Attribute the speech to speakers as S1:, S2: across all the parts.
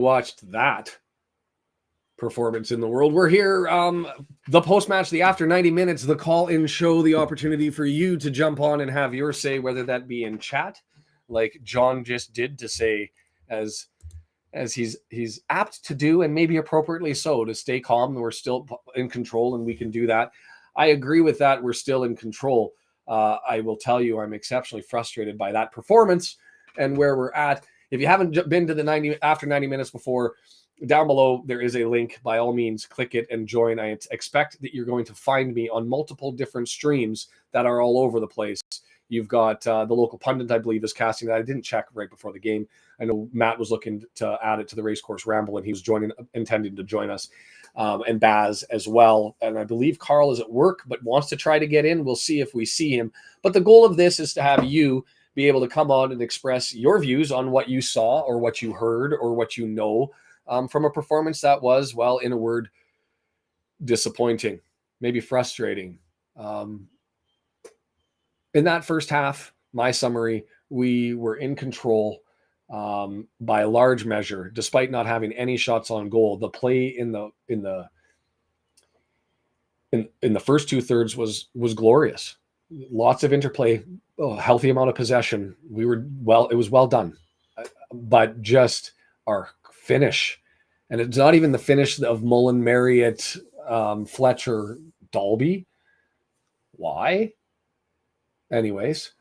S1: watched that performance in the world. We're here, the post-match, the after 90 minutes, the call-in show, the opportunity for you to jump on and have your say, whether that be in chat, like John just did to say, as he's apt to do, and maybe appropriately so, to stay calm. We're still in control, and we can do that. I agree with that. We're still in control. I will tell you, I'm exceptionally frustrated by that performance and where we're at. If you haven't been to the after 90 minutes before, down below there is a link. By all means, click it and join. I expect that you're going to find me on multiple different streams that are all over the place. You've got the Local Pundit, I believe, is casting that. I didn't check right before the game. I know Matt was looking to add it to the Racecourse Ramble, and he was intending to join us, and Baz as well. And I believe Carl is at work, but wants to try to get in. We'll see if we see him. But the goal of this is to have you be able to come on and express your views on what you saw or what you heard or what you know from a performance that was, well, in a word, disappointing, maybe frustrating. In that first half, my summary, we were in control by a large measure, despite not having any shots on goal. The play in the first 2/3 was glorious. Lots of interplay, a healthy amount of possession. It was well done, but just our finish, and it's not even the finish of Mullen, Marriott, Fletcher, Dalby. Why? Anyways,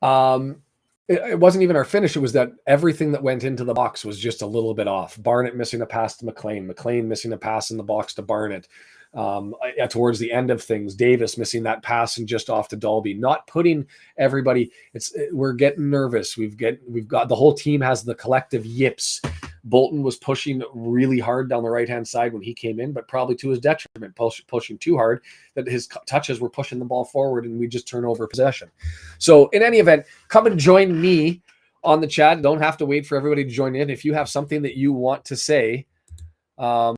S1: it wasn't even our finish. It was that everything that went into the box was just a little bit off. Barnett missing a pass to McLean missing a pass in the box to Barnett. Towards the end of things, Davis missing that pass and just off to Dalby. Not putting everybody. We're getting nervous. We've got the whole team has the collective yips. Bolton was pushing really hard down the right-hand side when he came in, but probably to his detriment, pushing too hard that his touches were pushing the ball forward, and we just turn over possession. So in any event, come and join me on the chat. Don't have to wait for everybody to join in. If you have something that you want to say, yeah,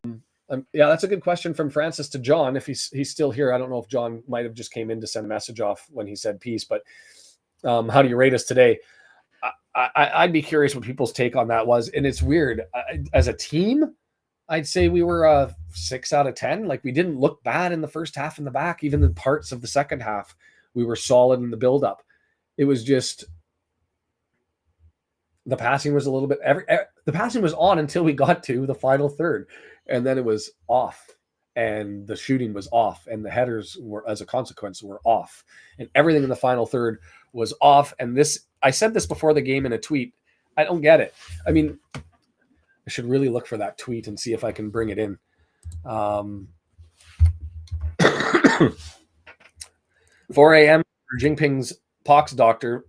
S1: that's a good question from Francis to John. If he's still here, I don't know if John might have just came in to send a message off when he said peace, but how do you rate us today? I'd be curious what people's take on that was. And it's weird. As a team, I'd say we were a 6 out of 10. Like, we didn't look bad in the first half in the back. Even the parts of the second half, we were solid in the buildup. It was just the passing was a little bit. The passing was on until we got to the final third, and then it was off, and the shooting was off, and the headers were, as a consequence, were off, and everything in the final third was off. And this, I said this before the game in a tweet. I don't get it. I mean, I should really look for that tweet and see if I can bring it in. 4 a.m. for Jinping's pox doctor.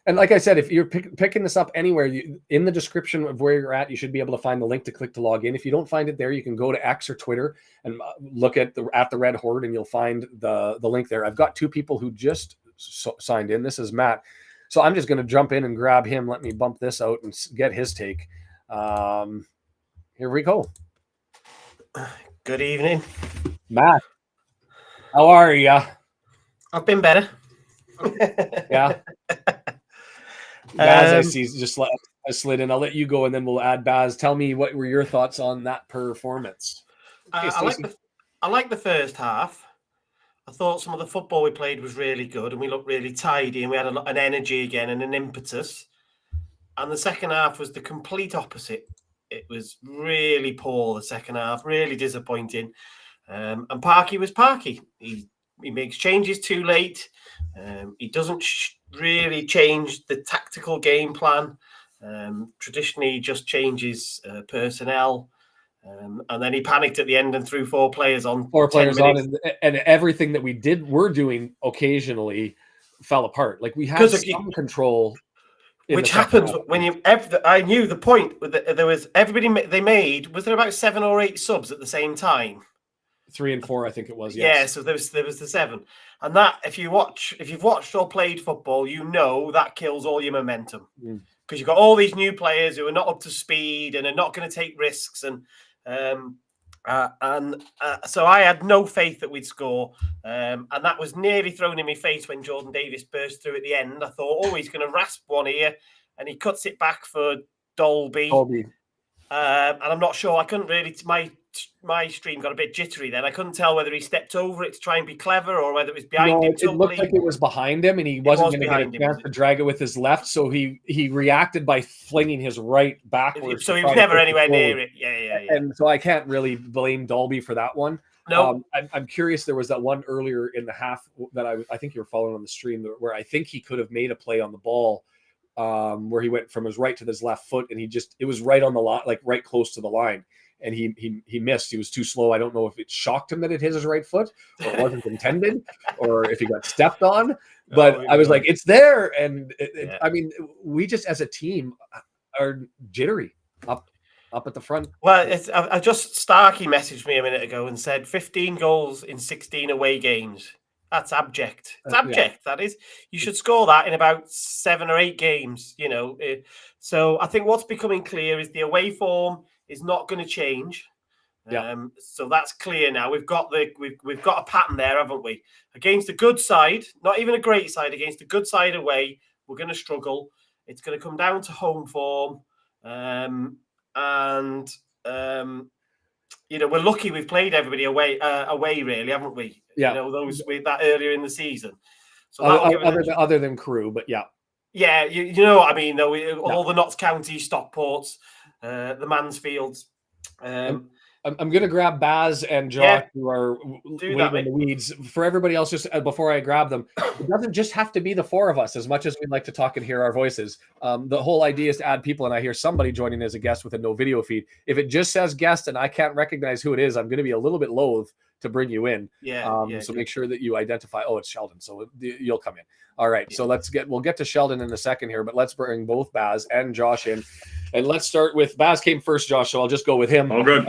S1: And like I said, if you're picking this up anywhere, in the description of where you're at, you should be able to find the link to click to log in. If you don't find it there, you can go to X or Twitter and look at the Red Horde, and you'll find the link there. I've got 2 people who just signed in. This is Matt. So I'm just going to jump in and grab him. Let me bump this out and get his take. Here we go.
S2: Good evening,
S1: Matt. How are you?
S2: I've been better.
S1: Yeah. Baz, I see, just I slid in. I'll let you go, and then we'll add Baz. Tell me, what were your thoughts on that performance?
S2: I like the first half. I thought some of the football we played was really good, and we looked really tidy, and we had an energy again and an impetus. And the second half was the complete opposite. It was really poor, the second half, really disappointing. And Parky was Parky. He makes changes too late. He doesn't really change the tactical game plan. Traditionally, he just changes personnel. And then he panicked at the end and threw 4 players on.
S1: 4 players on, and everything that we're doing occasionally fell apart. Like, we had some control.
S2: Which happens when I knew the point. There was everybody they made. Was there about 7 or 8 subs at the same time?
S1: 3 and 4, I think it was. Yes.
S2: Yeah, so there was the 7, and that if you've watched or played football, you know that kills all your momentum because you've got all these new players who are not up to speed and are not going to take risks, and so I had no faith that we'd score, and that was nearly thrown in my face when Jordan Davis burst through at the end. I thought, oh, he's going to rasp one here, and he cuts it back for Dalby. And I'm not sure. I couldn't really. My stream got a bit jittery then. I couldn't tell whether he stepped over it to try and be clever or whether it was behind him.
S1: It looked like it was behind him, and he wasn't going to get a chance to drag it with his left. So he reacted by flinging his right backwards.
S2: So he was never anywhere near it. Yeah.
S1: And so I can't really blame Dalby for that one.
S2: No,
S1: I'm curious. There was that one earlier in the half that I think you were following on the stream where I think he could have made a play on the ball, where he went from his right to his left foot, and it was right on the line, like right close to the line, and he missed. He was too slow. I don't know if it shocked him that it hit his right foot, or it wasn't intended, or if he got stepped on. But I was like, it's there, and I mean, we just as a team are jittery up at the front.
S2: Well, I just Starkey messaged me a minute ago and said 15 goals in 16 away games. That's abject. It's abject. That is. You should score that in about 7 or 8 games. So I think what's becoming clear is the away form is not going to change. So that's clear now. We've got a pattern there, haven't we? Against a good side, not even a great side, against a good side away, we're going to struggle. It's going to come down to home form. We're lucky we've played everybody away, really, haven't we?
S1: Yeah.
S2: Those with that earlier in the season. So
S1: other than Crewe, but yeah.
S2: Yeah, you know what I mean, though. All the Notts County, Stockports, the Mansfields.
S1: I'm going to grab Baz and Josh, who are waving the weeds. For everybody else, just before I grab them, it doesn't just have to be the 4 of us, as much as we'd like to talk and hear our voices. The whole idea is to add people, and I hear somebody joining as a guest with a no video feed. If it just says guest and I can't recognize who it is, I'm going to be a little bit loath to bring you in. So make sure that you identify, it's Sheldon, so you'll come in. All right, so we'll get to Sheldon in a second here, but let's bring both Baz and Josh in. And let's start with Baz came first, Josh, so I'll just go with him.
S3: All good.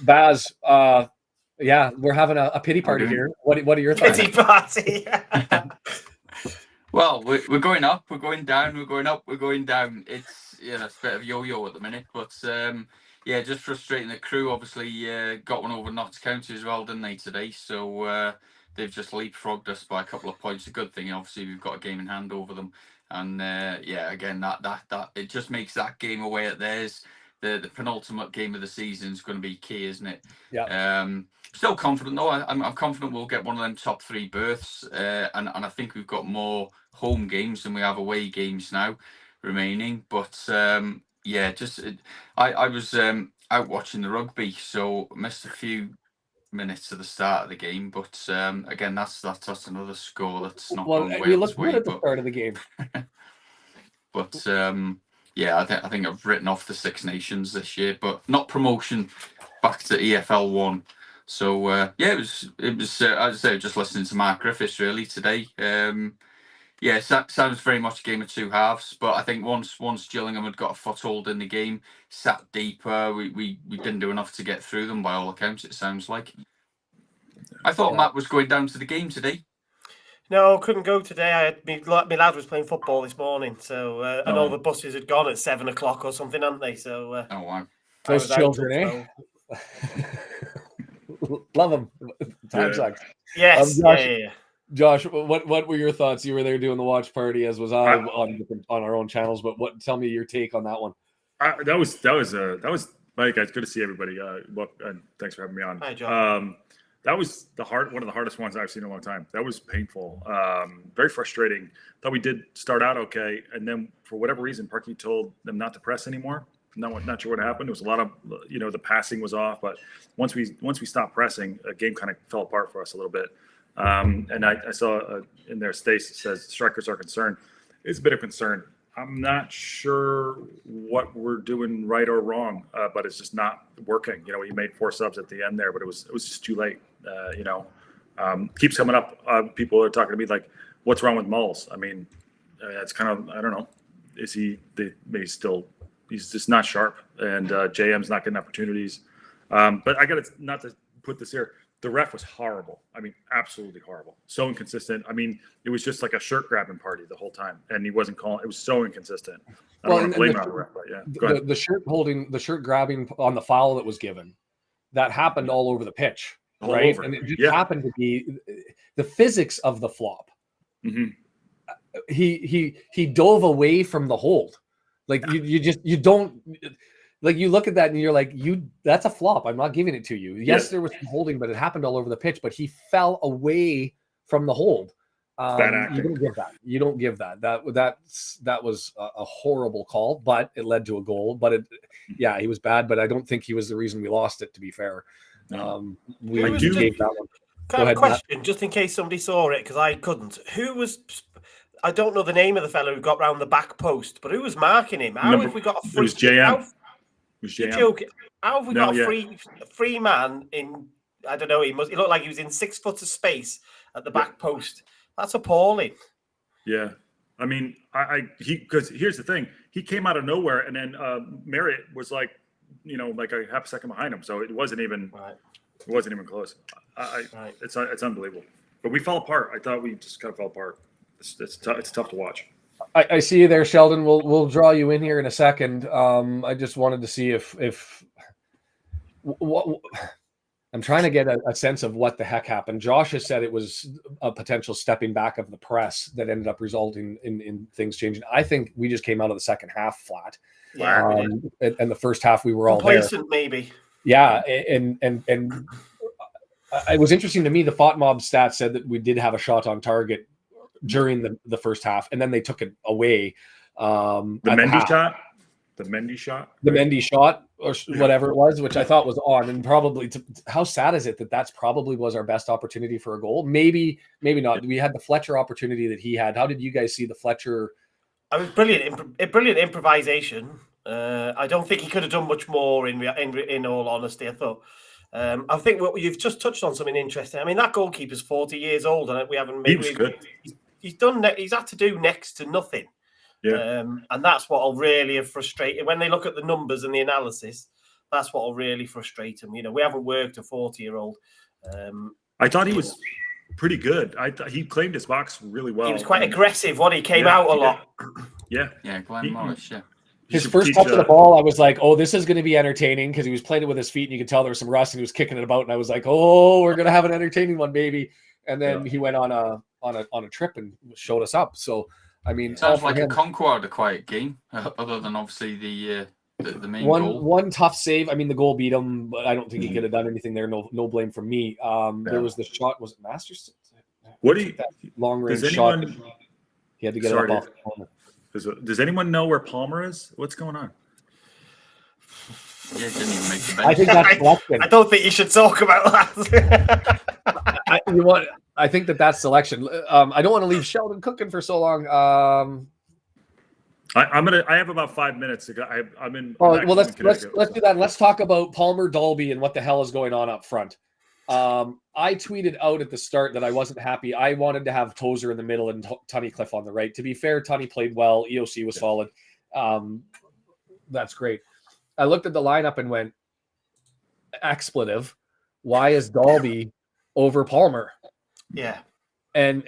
S1: Baz, we're having a pity party here. What are your thoughts?
S2: Pity party.
S4: Well, we're going up, we're going down, we're going up, we're going down. It's it's a bit of yo-yo at the minute, but just frustrating that Crewe obviously got one over Notts County as well, didn't they, today? So they've just leapfrogged us by a couple of points. A good thing, obviously, we've got a game in hand over them. And again, that it just makes that game away at theirs. The penultimate game of the season is going to be key, isn't it?
S1: Yeah.
S4: Still confident though. I'm confident we'll get one of them top 3 berths. And I think we've got more home games than we have away games now remaining. But I was out watching the rugby, so missed a few minutes at the start of the game. But again, that's another score that's not going
S1: well. You looked good at the start of the game.
S4: But I think I've written off the Six Nations this year, but not promotion back to EFL 1. So it was as I say, just listening to Mark Griffiths really today. Sounds very much a game of 2 halves. But I think once Gillingham had got a foothold in the game, sat deeper, we didn't do enough to get through them by all accounts. It sounds like. I thought Matt was going down to the game today.
S2: No, couldn't go today. My lad was playing football this morning, so and all the buses had gone at 7 o'clock or something, hadn't they? So
S4: wow,
S1: those children, love them. Time sucks.
S2: Yes,
S1: Josh, what were your thoughts? You were there doing the watch party, as was I on our own channels. But tell me your take on that one.
S3: That was Mike. It's good to see everybody. And thanks for having me on.
S2: Hi, John.
S3: That was one of the hardest ones I've seen in a long time. That was painful, very frustrating. Thought we did start out okay, and then for whatever reason, Parky told them not to press anymore. Not sure what happened. It was a lot of, the passing was off, but once we stopped pressing, the game kind of fell apart for us a little bit. And I saw in their Stace, it says strikers are concerned. It's a bit of concern. I'm not sure what we're doing right or wrong, but it's just not working. He made 4 subs at the end there, but it was just too late. Keeps coming up. People are talking to me like, "What's wrong with Mulls?" I mean, it's kind of, I don't know. Is he? He's just not sharp, and JM's not getting opportunities. But I got to not to put this here. The ref was horrible. I mean, absolutely horrible. So inconsistent. I mean, it was just like a shirt grabbing party the whole time, and he wasn't calling. It was so inconsistent. I don't want to blame it on the ref, but yeah.
S1: The shirt grabbing on the foul that was given, that happened all over the pitch, right? And it just happened to be the physics of the flop.
S3: Mm-hmm.
S1: He dove away from the hold. Like you don't. Like you look at that and you're like, that's a flop. I'm not giving it to you. Yes,
S3: Yeah.
S1: there was some holding, but it happened all over the pitch. But he fell away from the hold.
S3: Bad
S1: You
S3: acting.
S1: don't give that. You don't give that. That was a horrible call, but it led to a goal. But he was bad. But I don't think he was the reason we lost it. To be fair,
S3: No.
S1: we
S3: I do-
S1: gave that one.
S2: Kind
S1: Go
S2: of
S1: ahead, Matt.
S2: question, just in case somebody saw it, because I couldn't. Who was? I don't know the name of the fellow who got round the back post, but who was marking him? How have we got a
S3: It
S2: free?
S3: was JM.
S2: How,
S3: It was
S2: you're
S3: JM.
S2: joking? How have we
S3: No,
S2: got
S3: yeah.
S2: a free man in? I don't know. He looked like he was in 6 foot of space at the back post. That's appalling.
S3: Yeah. I mean, because here's the thing. He came out of nowhere, and then Marriott was like, like a half a second behind him. So it wasn't even close.
S2: Right.
S3: It's unbelievable. But we fell apart. I thought we just kind of fell apart. It's tough to watch.
S1: I see you there, Sheldon. We'll draw you in here in a second. I just wanted to see if I'm trying to get a sense of what the heck happened. Josh has said it was a potential stepping back of the press that ended up resulting in things changing. I think we just came out of the second half flat.
S2: Yeah,
S1: and the first half we were all there.
S2: complacent, maybe.
S1: Yeah, and it was interesting to me. The FOTMob stat said that we did have a shot on target during the first half, and then they took it away.
S3: The Mendy shot, the Mendy shot,
S1: or whatever it was, which I thought was on, and probably. How sad is it that that's probably was our best opportunity for a goal? Maybe not. We had the Fletcher opportunity that he had. How did you guys see the Fletcher?
S2: I was brilliant improvisation. I don't think he could have done much more. In all honesty, I thought. I think what you've just touched on something interesting. I mean, that goalkeeper's 40 years old, and we haven't.
S3: He was good.
S2: He's had to do next to nothing.
S3: Yeah.
S2: And that's what'll really have frustrated when they look at the numbers and the analysis. That's what'll really frustrate them. We haven't worked a 40-year-old.
S3: I thought he was pretty good. I thought he claimed his box really well.
S2: He was quite aggressive when he came out a lot.
S3: Yeah.
S4: Yeah, Glenn Morris, yeah.
S1: His first touch of the ball, I was like, oh, this is going to be entertaining because he was playing it with his feet and you could tell there was some rust and he was kicking it about. And I was like, oh, we're going to have an entertaining one, baby. And then he went on a trip and showed us up. So, I mean,
S4: sounds like a Concord, a quiet game, other than obviously the main goal.
S1: One tough save. I mean, the goal beat him, but I don't think he could have done anything there. No blame from me. There was the shot. Was it Masters?
S3: What do you
S1: long range shot? He had to get it up off the corner.
S3: Does anyone know where Palmer is? What's going on?
S4: Yeah, didn't even make the bench.
S1: I think that's selection.
S2: I don't think you should talk about that.
S1: I think that's selection. I don't want to leave Sheldon cooking for so long.
S3: I have about 5 minutes. I'm in.
S1: Well, let's do that. Let's talk about Palmer, Dalby, and what the hell is going on up front. I tweeted out at the start that I wasn't happy. I wanted to have Tozer in the middle and Tunnicliffe on the right. To be fair, Tunny played well. EOC was solid. That's great. I looked at the lineup and went, expletive. Why is Dalby over Palmer?
S2: Yeah.
S1: And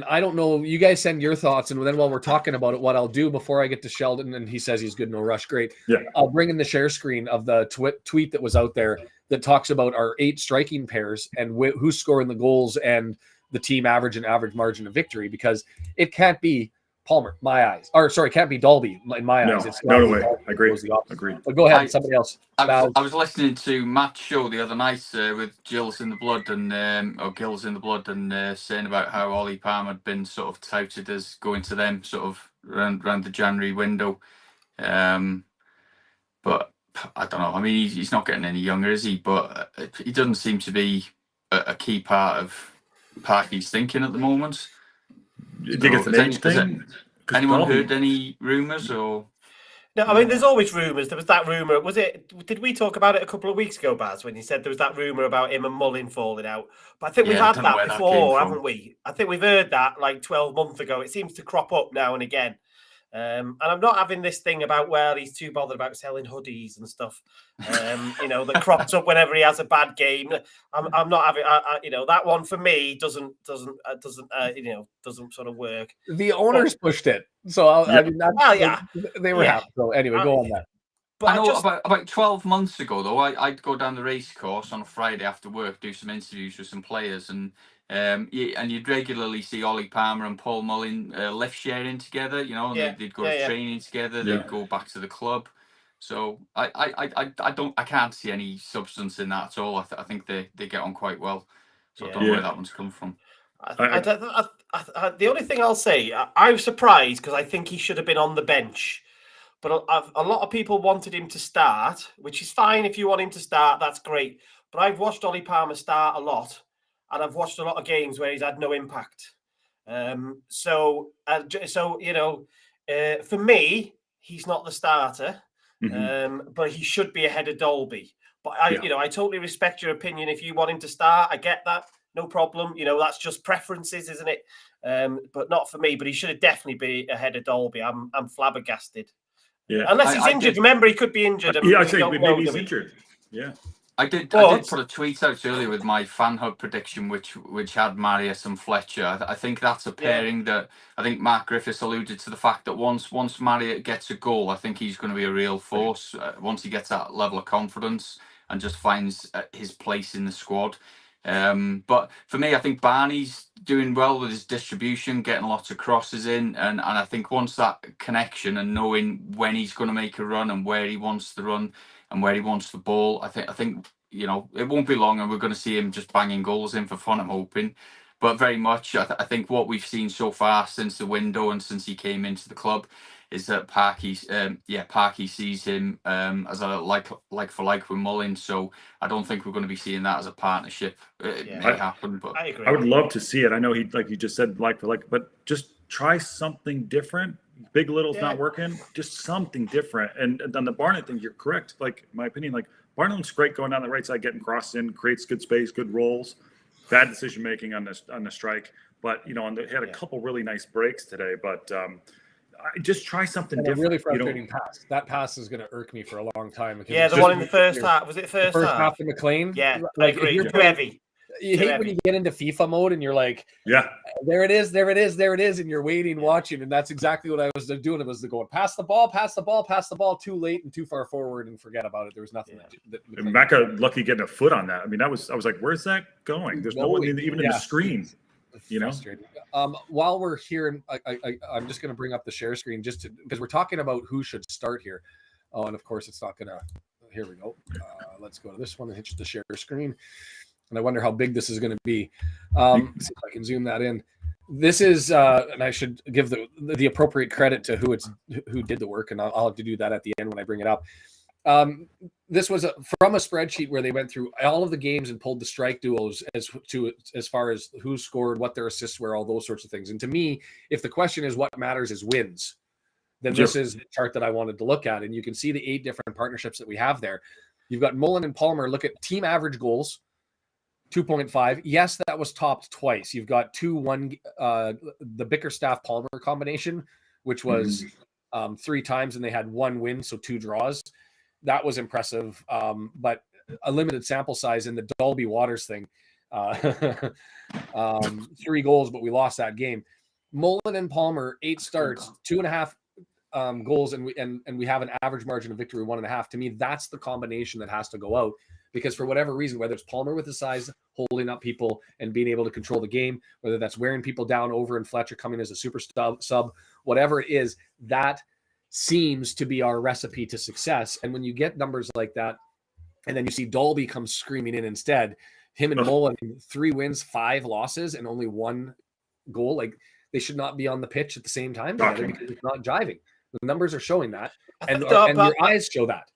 S1: I don't know. You guys send your thoughts, and then while we're talking about it, what I'll do before I get to Sheldon, and he says he's good, no rush. Great.
S3: Yeah.
S1: I'll bring in the share screen of the tweet that was out there that talks about our 8 striking pairs and who's scoring the goals and the team average and average margin of victory, because it can't be Palmer, my eyes. Or sorry, it can't be Dalby in my eyes. It's
S3: no way. I agree.
S1: But go ahead, somebody else.
S4: I was listening to Matt's show the other night with Gills in the Blood or Gills in the Blood, and saying about how Ollie Palmer had been sort of touted as going to them sort of around the January window. But I don't know. I mean, he's not getting any younger, is he? But he doesn't seem to be a key part of Parky's thinking at the moment.
S3: Do you think it's an age thing?
S4: Anyone heard any rumours or?
S2: No, I mean, there's always rumours. There was that rumour. Did we talk about it a couple of weeks ago, Baz, when you said there was that rumour about him and Mullin falling out? But I think we've had that before, haven't we? I think we've heard that like 12 months ago. It seems to crop up now and again. And I'm not having this thing about, well, he's too bothered about selling hoodies and stuff, that crops up whenever he has a bad game. I'm not having, that one for me doesn't sort of work.
S1: The owners pushed it, so they were happy. So anyway, go on that.
S4: But I know about 12 months ago, though, I'd go down the race course on a Friday after work, do some interviews with some players, and you'd regularly see Ollie Palmer and Paul Mullin lift sharing together, and they'd go to training together, they'd go back to the club. So I can't see any substance in that at all. I think they get on quite well. So I don't know where that one's come from.
S2: The only thing I'll say, I'm surprised because I think he should have been on the bench. But a lot of people wanted him to start, which is fine if you want him to start. That's great. But I've watched Ollie Palmer start a lot, and I've watched a lot of games where he's had no impact. So you know, for me, he's not the starter, but he should be ahead of Dolby. But I totally respect your opinion. If you want him to start, I get that. No problem. You know, that's just preferences, isn't it? But not for me. But he should have definitely been ahead of Dolby. I'm flabbergasted.
S3: Yeah.
S2: Unless he's injured. Remember, he could be injured.
S3: Yeah, I say maybe he's injured. Yeah.
S4: I did put a tweet out earlier with my fan hub prediction, which had Marius and Fletcher. I think that's a pairing that I think Mark Griffiths alluded to the fact that once Marius gets a goal, I think he's going to be a real force. Once he gets that level of confidence and just finds his place in the squad. But for me, I think Barney's doing well with his distribution, getting lots of crosses in, and I think once that connection and knowing when he's going to make a run and where he wants to run and where he wants the ball, I think you know, it won't be long and we're going to see him just banging goals in for fun, I'm hoping. But very much, I think what we've seen so far since the window and since he came into the club is that Parky sees him as a like for like with Mullins. So I don't think we're going to be seeing that as a partnership. It may happen, but
S2: I agree.
S3: I would love to see it. I know he, like you just said, like for like, but just try something different. Big Little's not working. Just something different. And on the Barnett thing, you're correct. Like, in my opinion, like Barnett looks great going down the right side, getting crossed in, creates good space, good rolls. Bad decision making on the strike, but you know, he had a couple really nice breaks today. But just try something different.
S1: A really frustrating pass. That pass is going to irk me for a long time.
S2: Yeah, the one in the first half. Was it first half?
S1: To McLean.
S2: Yeah,
S1: like,
S2: I agree. Too heavy.
S1: You hate when you get into FIFA mode and you're like, there it is, and you're waiting, watching, and that's exactly what I was doing. It was going pass the ball too late and too far forward and forget about it. There was nothing.
S3: Mecca lucky getting a foot on that. I mean, I was like, where's that going? There's no one even in the screen. You know.
S1: While we're here, I'm just going to bring up the share screen just because we're talking about who should start here. Oh, and of course it's not going to. Here we go. Let's go to this one and hit the share screen. And I wonder how big this is going to be. See if I can zoom that in. This is, and I should give the appropriate credit to who did the work, and I'll have to do that at the end when I bring it up. This was from a spreadsheet where they went through all of the games and pulled the strike duos as far as who scored, what their assists were, all those sorts of things. And to me, if the question is what matters is wins, then this is the chart that I wanted to look at. And you can see the 8 different partnerships that we have there. You've got Mullen and Palmer. Look at team average goals. 2.5. Yes, that was topped twice. You've got 2-1, the Bickerstaff Palmer combination, which was 3 times, and they had 1 win, so 2 draws. That was impressive, but a limited sample size in the Dolby Waters thing. 3 goals, but we lost that game. Mullen and Palmer, 8 starts, 2.5 goals, and we have an average margin of victory 1.5. To me, that's the combination that has to go out. Because for whatever reason, whether it's Palmer with his size, holding up people and being able to control the game, whether that's wearing people down over and Fletcher coming as a super sub, whatever it is, that seems to be our recipe to success. And when you get numbers like that, and then you see Dolby come screaming in instead, him and Mullen, 3 wins, 5 losses, and only 1 goal, like they should not be on the pitch at the same time together because it's not jiving. The numbers are showing that, and your eyes show that.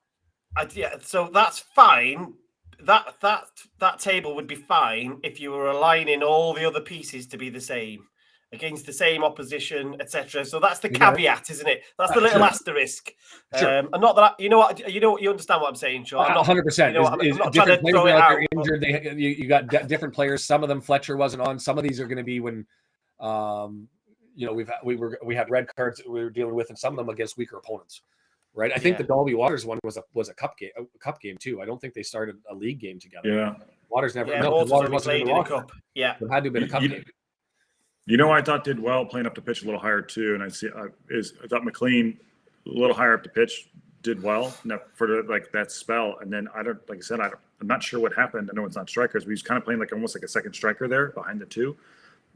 S2: So that's fine. That table would be fine if you were aligning all the other pieces to be the same against the same opposition, etc. So that's the caveat, isn't it? That's the little asterisk. And not that you understand what I'm saying, Sean.
S1: 100%.
S2: I'm not trying to throw it out.
S1: Injured. You got different players. Some of them Fletcher wasn't on. Some of these are going to be when, we had red cards that we were dealing with, and some of them against weaker opponents. Right, I think the Dolby Waters one was a cup game too. I don't think they started a league game together.
S3: Yeah,
S1: Waters never.
S2: Yeah, Waters wasn't in the cup. Yeah,
S1: it had to have been a cup game.
S3: You know, I thought did well playing up the pitch a little higher too, and I thought McLean a little higher up the pitch did well for that spell, and then I'm not sure what happened. I know it's not strikers, but he's kind of playing almost like a second striker there behind the 2,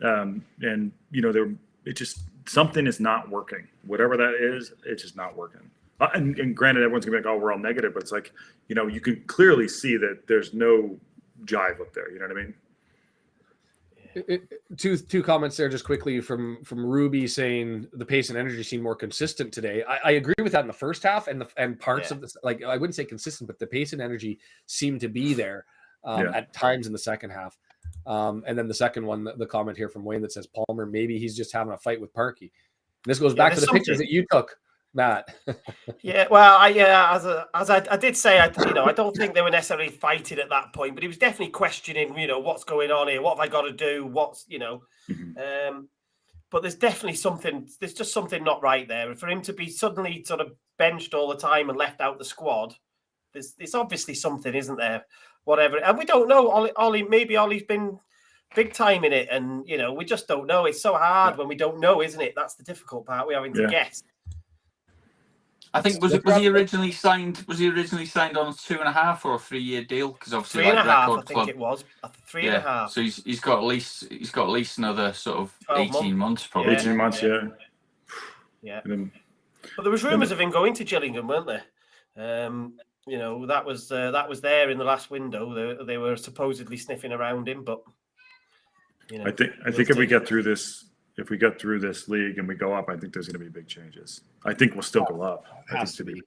S3: and you know something is not working. Whatever that is, it's just not working. And granted, everyone's gonna be like, "Oh, we're all negative," but it's like, you can clearly see that there's no jive up there. You know what I mean?
S1: Two comments there just quickly from Ruby saying the pace and energy seem more consistent today. I agree with that in the first half and parts of this. Like, I wouldn't say consistent, but the pace and energy seem to be there at times in the second half. And then the second one, the comment here from Wayne that says Palmer, maybe he's just having a fight with Parkey. This goes back to the pictures that you took, Matt.
S2: Yeah, well, as I did say, I don't think they were necessarily fighting at that point, but he was definitely questioning, what's going on here, what have I got to do, but there's definitely there's just something not right there. And for him to be suddenly sort of benched all the time and left out the squad, there's obviously something, isn't there? Whatever, and we don't know. Ollie's been big time in it, and we just don't know. It's so hard when we don't know, isn't it? That's the difficult part. We're having to guess.
S4: I think was he originally signed? Was he originally signed on a 2.5 or a 3-year deal? Because obviously,
S2: 3.5, I think it was 3.5.
S4: So he's got at least another sort of 18 months, probably.
S3: 18 months, yeah.
S2: But there was rumours of him going to Gillingham, weren't there? That was there in the last window. They were supposedly sniffing around him, but
S3: I think if we get through this league and we go up, I think there's going to be big changes. I think we'll still go up.
S1: Has to be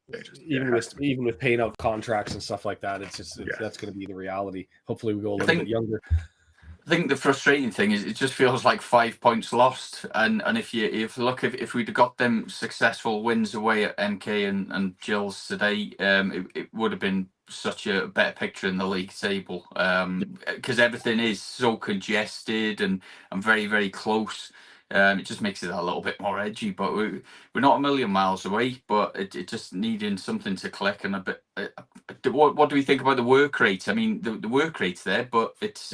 S1: even with paying out contracts and stuff like that. It's just that's going to be the reality. Hopefully, we go a little bit younger.
S4: I think the frustrating thing is it just feels like 5 points lost. And if we'd have got them successful wins away at MK and Gills today, it would have been such a better picture in the league table, because everything is so congested and very, very close. It just makes it a little bit more edgy, but we're not a million miles away, but it just needing something to click and a bit. What do we think about the work rate? I mean, the work rate's there, but it's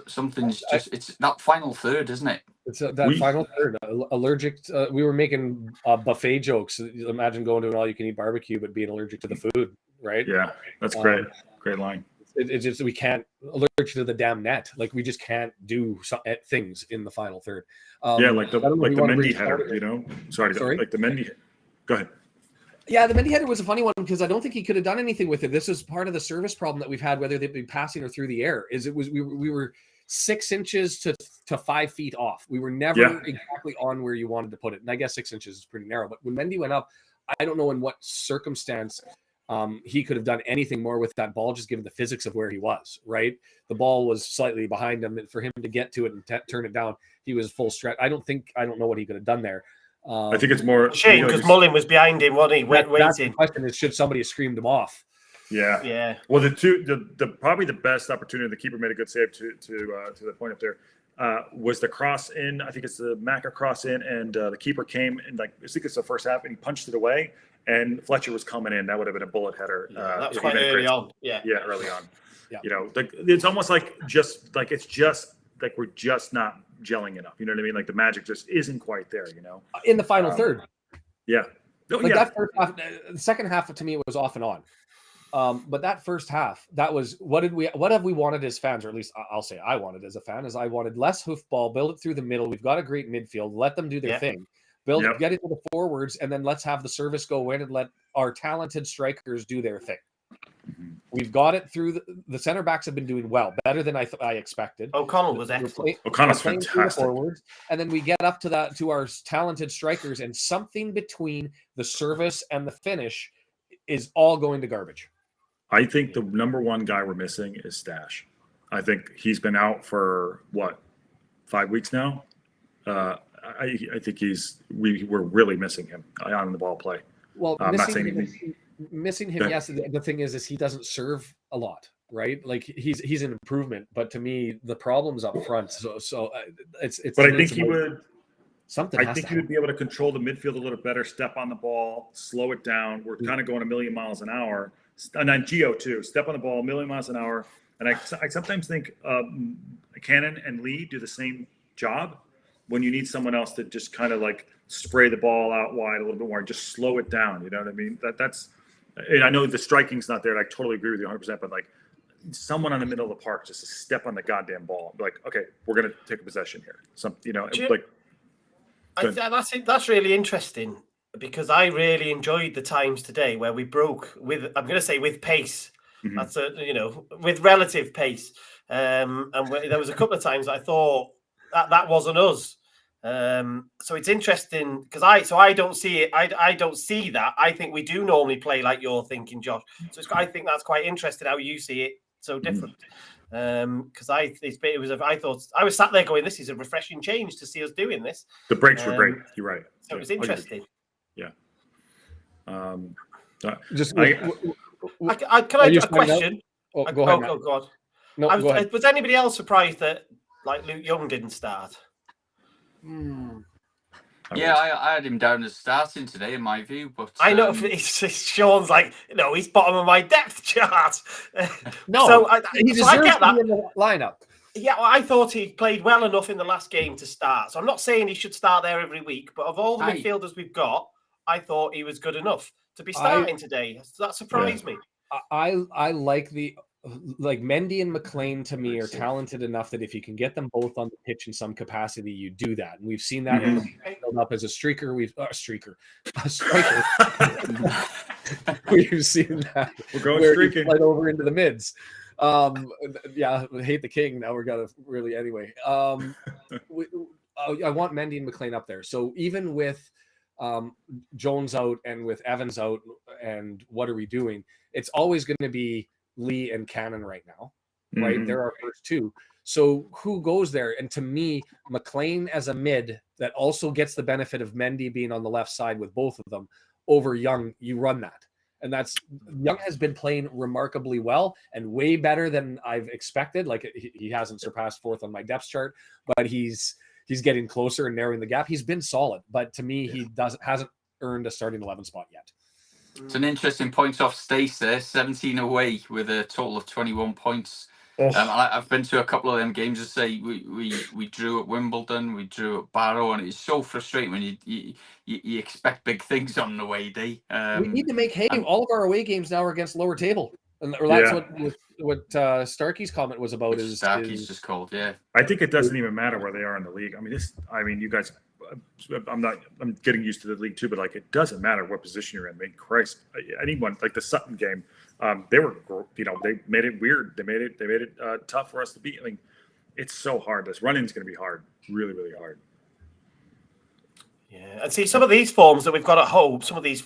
S4: something's just it's that final third, isn't it?
S1: It's that final third. Allergic. We were making buffet jokes. Imagine going to an all-you-can-eat barbecue, but being allergic to the food, right?
S3: Yeah, that's great. Great line.
S1: It's just we can't allergic to the damn net. Like we just can't do things in the final third.
S3: Like the Mendy header. Sorry. Like the Mendy. Go ahead.
S1: Yeah, the Mendy header was a funny one because I don't think he could have done anything with it. This is part of the service problem that we've had, whether they've been passing or through the air. We were 6 inches to 5 feet off. We were never exactly on where you wanted to put it. And I guess 6 inches is pretty narrow. But when Mendy went up, I don't know in what circumstance he could have done anything more with that ball, just given the physics of where he was, right? The ball was slightly behind him, and for him to get to it and turn it down, he was full stretch. I don't know what he could have done there.
S3: I think it's more
S2: shame because Mullin was behind him, wasn't he? Waiting.
S1: The question is, should somebody have screamed him off?
S2: Yeah.
S3: Well, probably the best opportunity. The keeper made a good save to the point up there. Was the cross in? I think it's the Macca cross in, and the keeper came and I think it's the first half, and he punched it away. And Fletcher was coming in. That would have been a bullet header.
S2: That was quite early on. Yeah,
S3: early on.
S1: Yeah.
S3: It's almost like we're just not gelling enough. You know what I mean? Like the magic just isn't quite there.
S1: In the final third.
S3: Yeah.
S1: That first half, the second half to me was off and on. But that first half, that was what have we wanted as fans, or at least I'll say I wanted as a fan, is I wanted less hoofball, build it through the middle. We've got a great midfield. Let them do their thing. Get it to the forwards, and then let's have the service go in and let our talented strikers do their thing. Mm-hmm. We've got it through the center backs have been doing well, better than I expected.
S2: O'Connell was excellent.
S3: O'Connell's fantastic.
S1: Forwards, and then we get up to our talented strikers, and something between the service and the finish is all going to garbage.
S3: I think the number one guy we're missing is Stash. I think he's been out for 5 weeks now. I think we're really missing him on the ball play.
S1: Well, missing him. Yes, the thing is he doesn't serve a lot, right? Like he's an improvement, but to me the problem's up front. So it's.
S3: But I think he would.
S1: Something.
S3: I think he would be able to control the midfield a little better, step on the ball, slow it down. We're kind of going a million miles an hour, and then Gio too. Step on the ball, a million miles an hour. And I sometimes think Cannon and Lee do the same job. When you need someone else to just kind of like spray the ball out wide a little bit more, just slow it down. You know what I mean? That's. And I know the striking's not there. And I totally agree with you 100%. But like someone on the middle of the park, just to step on the goddamn ball, like, okay, we're gonna take a possession here. That's really interesting.
S2: because I really enjoyed the times today where we broke with, I'm going to say with pace.
S3: Mhm.
S2: That's with relative pace. And there was a couple of times I thought that wasn't us. So it's interesting because I don't see it. I don't see that. I think we do normally play like you're thinking, Josh. So I think that's quite interesting how you see it so different. Because I thought I was sat there going, this is a refreshing change to see us doing this.
S3: The breaks were great. You're right.
S2: So it was interesting.
S3: Yeah.
S1: Just
S2: can I a question?
S1: Oh, go ahead.
S2: Oh God.
S1: No, go ahead.
S2: Was anybody else surprised that like Luke Young didn't start?
S4: Yeah, I had him down as starting today in my view, but
S2: I know Sean's like, no, he's bottom of my depth chart.
S1: No,
S2: so
S1: he deserves
S2: I get that.
S1: to be in the lineup.
S2: Yeah, well, I thought he played well enough in the last game to start. So I'm not saying he should start there every week, but of all the midfielders we've got, I thought he was good enough to be starting today. That surprised me.
S1: I like Mendy and McLean to me are talented enough that if you can get them both on the pitch in some capacity, you do that. And we've seen that build up as a striker. A striker. We've seen that.
S3: We're going streaking
S1: right over into the mids. Yeah, hate the king. Now we're gonna really anyway. I want Mendy and McLean up there. So even with Jones out and with Evans out, and what are we doing? It's always going to be Lee and Cannon right now, right?
S3: Mm-hmm.
S1: They're our first two. So who goes there? And to me, McLean as a mid that also gets the benefit of Mendy being on the left side with both of them over Young, you run that. And that's Young has been playing remarkably well and way better than I've expected. Like he hasn't surpassed fourth on my depth chart, but he's getting closer and narrowing the gap. He's been solid, but to me, he hasn't earned a starting 11 spot yet.
S4: It's an interesting point off Stace there, 17 away with a total of 21 points. I've been to a couple of them games. To say we drew at Wimbledon, we drew at Barrow, and it's so frustrating when you expect big things on the away day.
S1: We need to make hay. All of our away games now are against lower table, or that's what Starkey's comment was about. Is
S4: Starkey's just called? Yeah,
S3: I think it doesn't even matter where they are in the league. I mean, you guys. I'm getting used to the league too, but like it doesn't matter what position you're in. I mean, Christ, anyone like the Sutton game, they were, they made it weird. They made it tough for us to beat. I mean, it's so hard. This run-in's going to be hard, really, really hard.
S2: Yeah, and see some of these forms that we've got at home. Some of these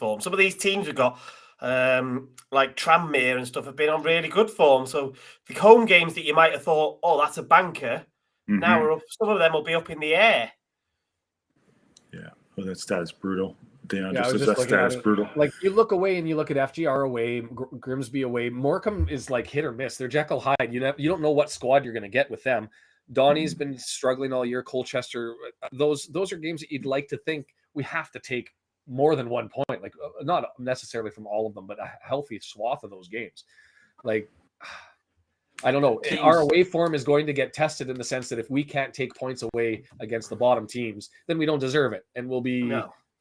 S2: teams we've got, like Tranmere and stuff, have been on really good form. So the home games that you might have thought, oh, that's a banker.
S3: Mm-hmm.
S2: Now we're up. Some of them will be up in the air.
S3: Yeah, well, that stat is brutal.
S1: That stat is brutal. Like you look away and you look at FGR away, Grimsby away. Morecambe is like hit or miss. They're Jekyll Hyde. You don't know what squad you're going to get with them. Donny's been struggling all year. Colchester. Those are games that you'd like to think we have to take more than 1 point. Like not necessarily from all of them, but a healthy swath of those games. Like. I don't know. Our away form is going to get tested in the sense that if we can't take points away against the bottom teams, then we don't deserve it, and we'll be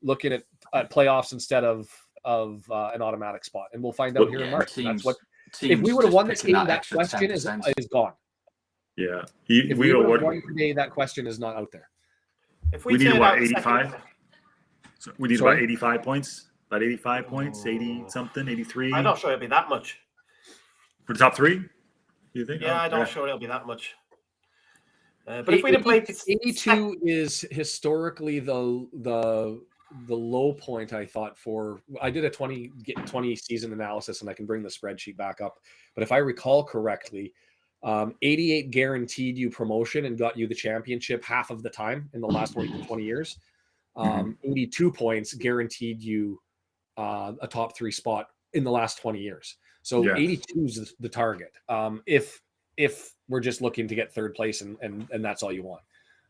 S1: looking at playoffs instead of an automatic spot. And we'll find out here in March. That's what. If we would have won this game, that question is gone.
S3: Yeah,
S1: if we would have won today, that question is not out there.
S2: If we
S3: need about 85. So we need about 85 points. About 85 points, 80 something, 83.
S2: I'm not sure it'll be that much
S3: for the top three. You think?
S2: Yeah, I'm not sure it'll be that much. But if we'd have played
S1: 82 is historically the low point, I thought. I did a 20 season analysis, and I can bring the spreadsheet back up. But if I recall correctly, 88 guaranteed you promotion and got you the championship half of the time in the last 20 years. 82 points guaranteed you a top three spot in the last 20 years. So 82 is the target. If we're just looking to get third place and that's all you want.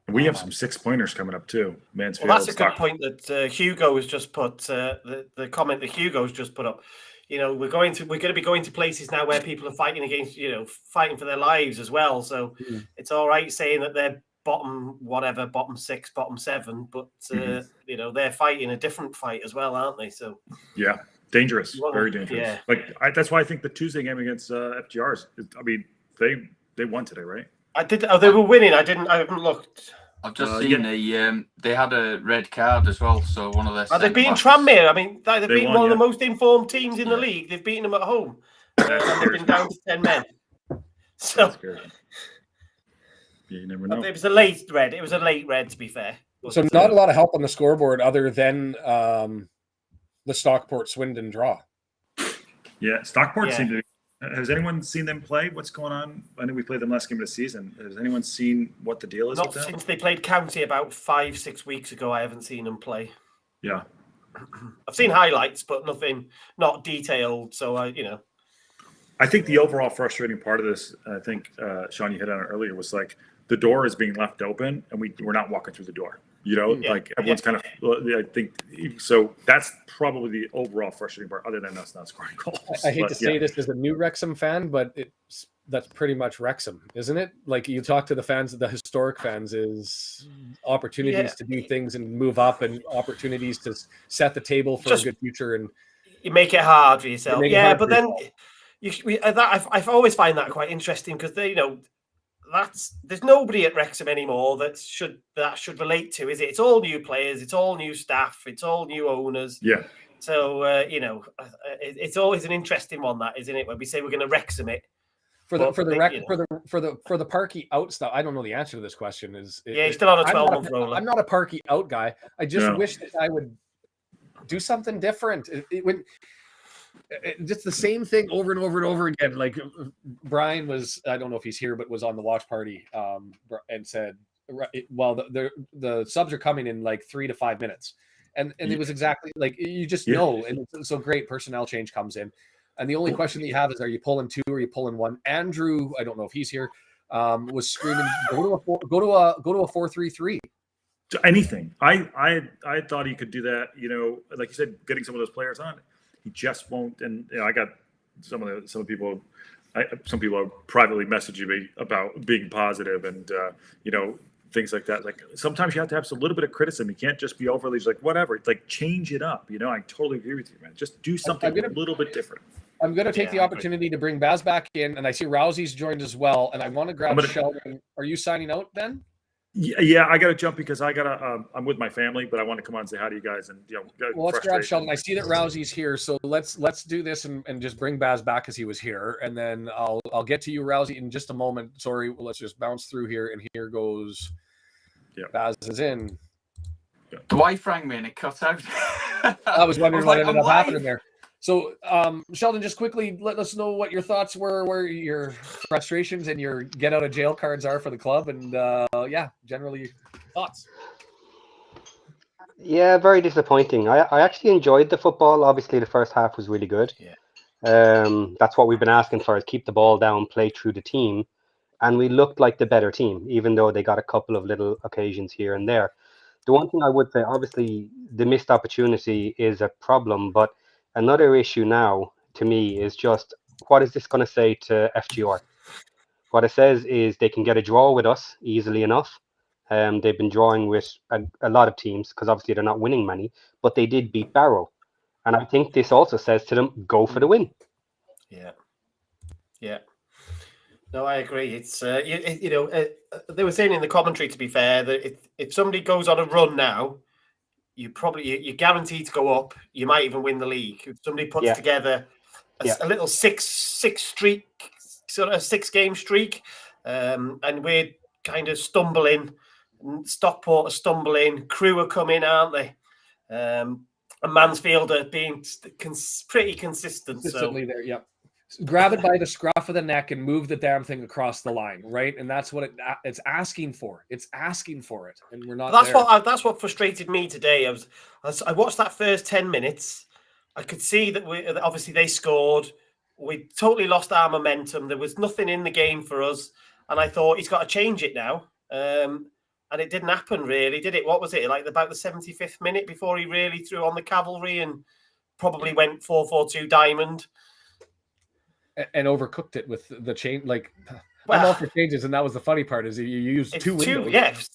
S3: We have some 6-pointers coming up too. Mansfield.
S2: Well, that's a good point that Hugo has just put. The comment that Hugo's just put up. We're going to be going to places now where people are fighting against, fighting for their lives as well. So it's all right saying that they're bottom 6, bottom 7, but they're fighting a different fight as well, aren't they? So
S3: yeah. Dangerous, very dangerous.
S2: Yeah.
S3: That's why I think the Tuesday game against FGRs. I mean, they won today, right?
S2: I did. Oh, they were winning. I haven't looked.
S4: I've just seen they had a red card as well, so one of their.
S2: They've beaten Tranmere. I mean, they've beaten one of the most informed teams in the
S4: Yeah.
S2: league. They've beaten them at home, and they've been down to 10 men. So
S3: you never know.
S2: it was a late red. It was a late red, to be fair. But,
S1: So not a lot of help on the scoreboard other than the Stockport Swindon draw.
S3: Yeah, Stockport seemed to. Has anyone seen them play? What's going on? I know we played them last game of the season. Has anyone seen what the deal is
S2: not
S3: with them?
S2: since they played County about 5-6 weeks ago. I haven't seen them play.
S3: Yeah,
S2: I've seen highlights, but nothing, not detailed. So
S3: I think the overall frustrating part of this, I think Sean, you hit on it earlier, was like the door is being left open and we're not walking through the door. Like everyone's kind of, I think, so that's probably the overall frustrating part, other than us not scoring goals.
S1: I hate to say this as a new Wrexham fan, but that's pretty much Wrexham, isn't it? Like you talk to the fans, the historic fans, is opportunities to do things and move up, and opportunities to set the table for a good future. And
S2: you make it hard for yourself. But then I always find that quite interesting because there's nobody at Wrexham anymore that should relate to, is it? It's all new players, it's all new staff, it's all new owners.
S3: Yeah.
S2: So it's always an interesting one, that, isn't it? When we say we're going to Wrexham it
S1: for the Parky out stuff. I don't know the answer to this question.
S2: He's still on a 12-month roller.
S1: I'm not a Parky out guy. I just wish that I would do something different. Just the same thing over and over and over again. Like Brian was, I don't know if he's here, but was on the watch party and said, well, the subs are coming in like 3 to 5 minutes. And it was exactly like, you just know. And it's so great. Personnel change comes in. And the only question that you have is, are you pulling 2 or are you pulling 1? Andrew, I don't know if he's here, was screaming, go to a 4-3-3.
S3: Anything. I thought he could do that, like you said, getting some of those players on. He just won't. And I got some people are privately messaging me about being positive and things like that. Like sometimes you have to have a little bit of criticism. You can't just be overly like whatever. It's like change it up. I totally agree with you, man. Just do something a little bit different.
S1: I'm going to take the opportunity to bring Baz back in, and I see Rousey's joined as well. And I want to grab Sheldon. Are you signing out, Ben?
S3: Yeah, I got to jump because I'm with my family, but I want to come on and say hi to you guys. And
S1: well, let's grab Sheldon. I see that Rousey's here, so let's do this and just bring Baz back as he was here, and then I'll get to you, Rousey, in just a moment. Sorry, let's just bounce through here, and here goes. Baz is in.
S4: The wife rang me and it cut out.
S1: I was wondering what ended up happening there. So, Sheldon, just quickly let us know what your thoughts were, where your frustrations and your get out of jail cards are for the club, and generally thoughts.
S5: Yeah, very disappointing. I actually enjoyed the football. Obviously, the first half was really good.
S2: Yeah.
S5: That's what we've been asking for, is keep the ball down, play through the team, and we looked like the better team, even though they got a couple of little occasions here and there. The one thing I would say, obviously, the missed opportunity is a problem, but another issue now, to me, is just what is this going to say to FGR? What it says is they can get a draw with us easily enough. They've been drawing with a lot of teams because obviously they're not winning many, but they did beat Barrow. And I think this also says to them, go for the win.
S2: Yeah. No, I agree. It's they were saying in the commentary, to be fair, that if somebody goes on a run now, you're guaranteed to go up. You might even win the league. If somebody puts together a little six game streak, and we're kind of stumbling, Stockport are stumbling, Crew are coming, aren't they? And Mansfield are being pretty consistent.
S1: Consistently there, grab it by the scruff of the neck and move the damn thing across the line, right? And that's what it's asking for. It's asking for it, and we're not.
S2: That's what frustrated me today. I watched that first 10 minutes. I could see that obviously they scored. We totally lost our momentum. There was nothing in the game for us, and I thought he's got to change it now. And it didn't happen, really, did it? What was it, like about the 75th minute before he really threw on the cavalry and probably went 4-4-2 diamond?
S1: And overcooked it with the chain. Like, I'm all for changes, and that was the funny part, is you use two windows,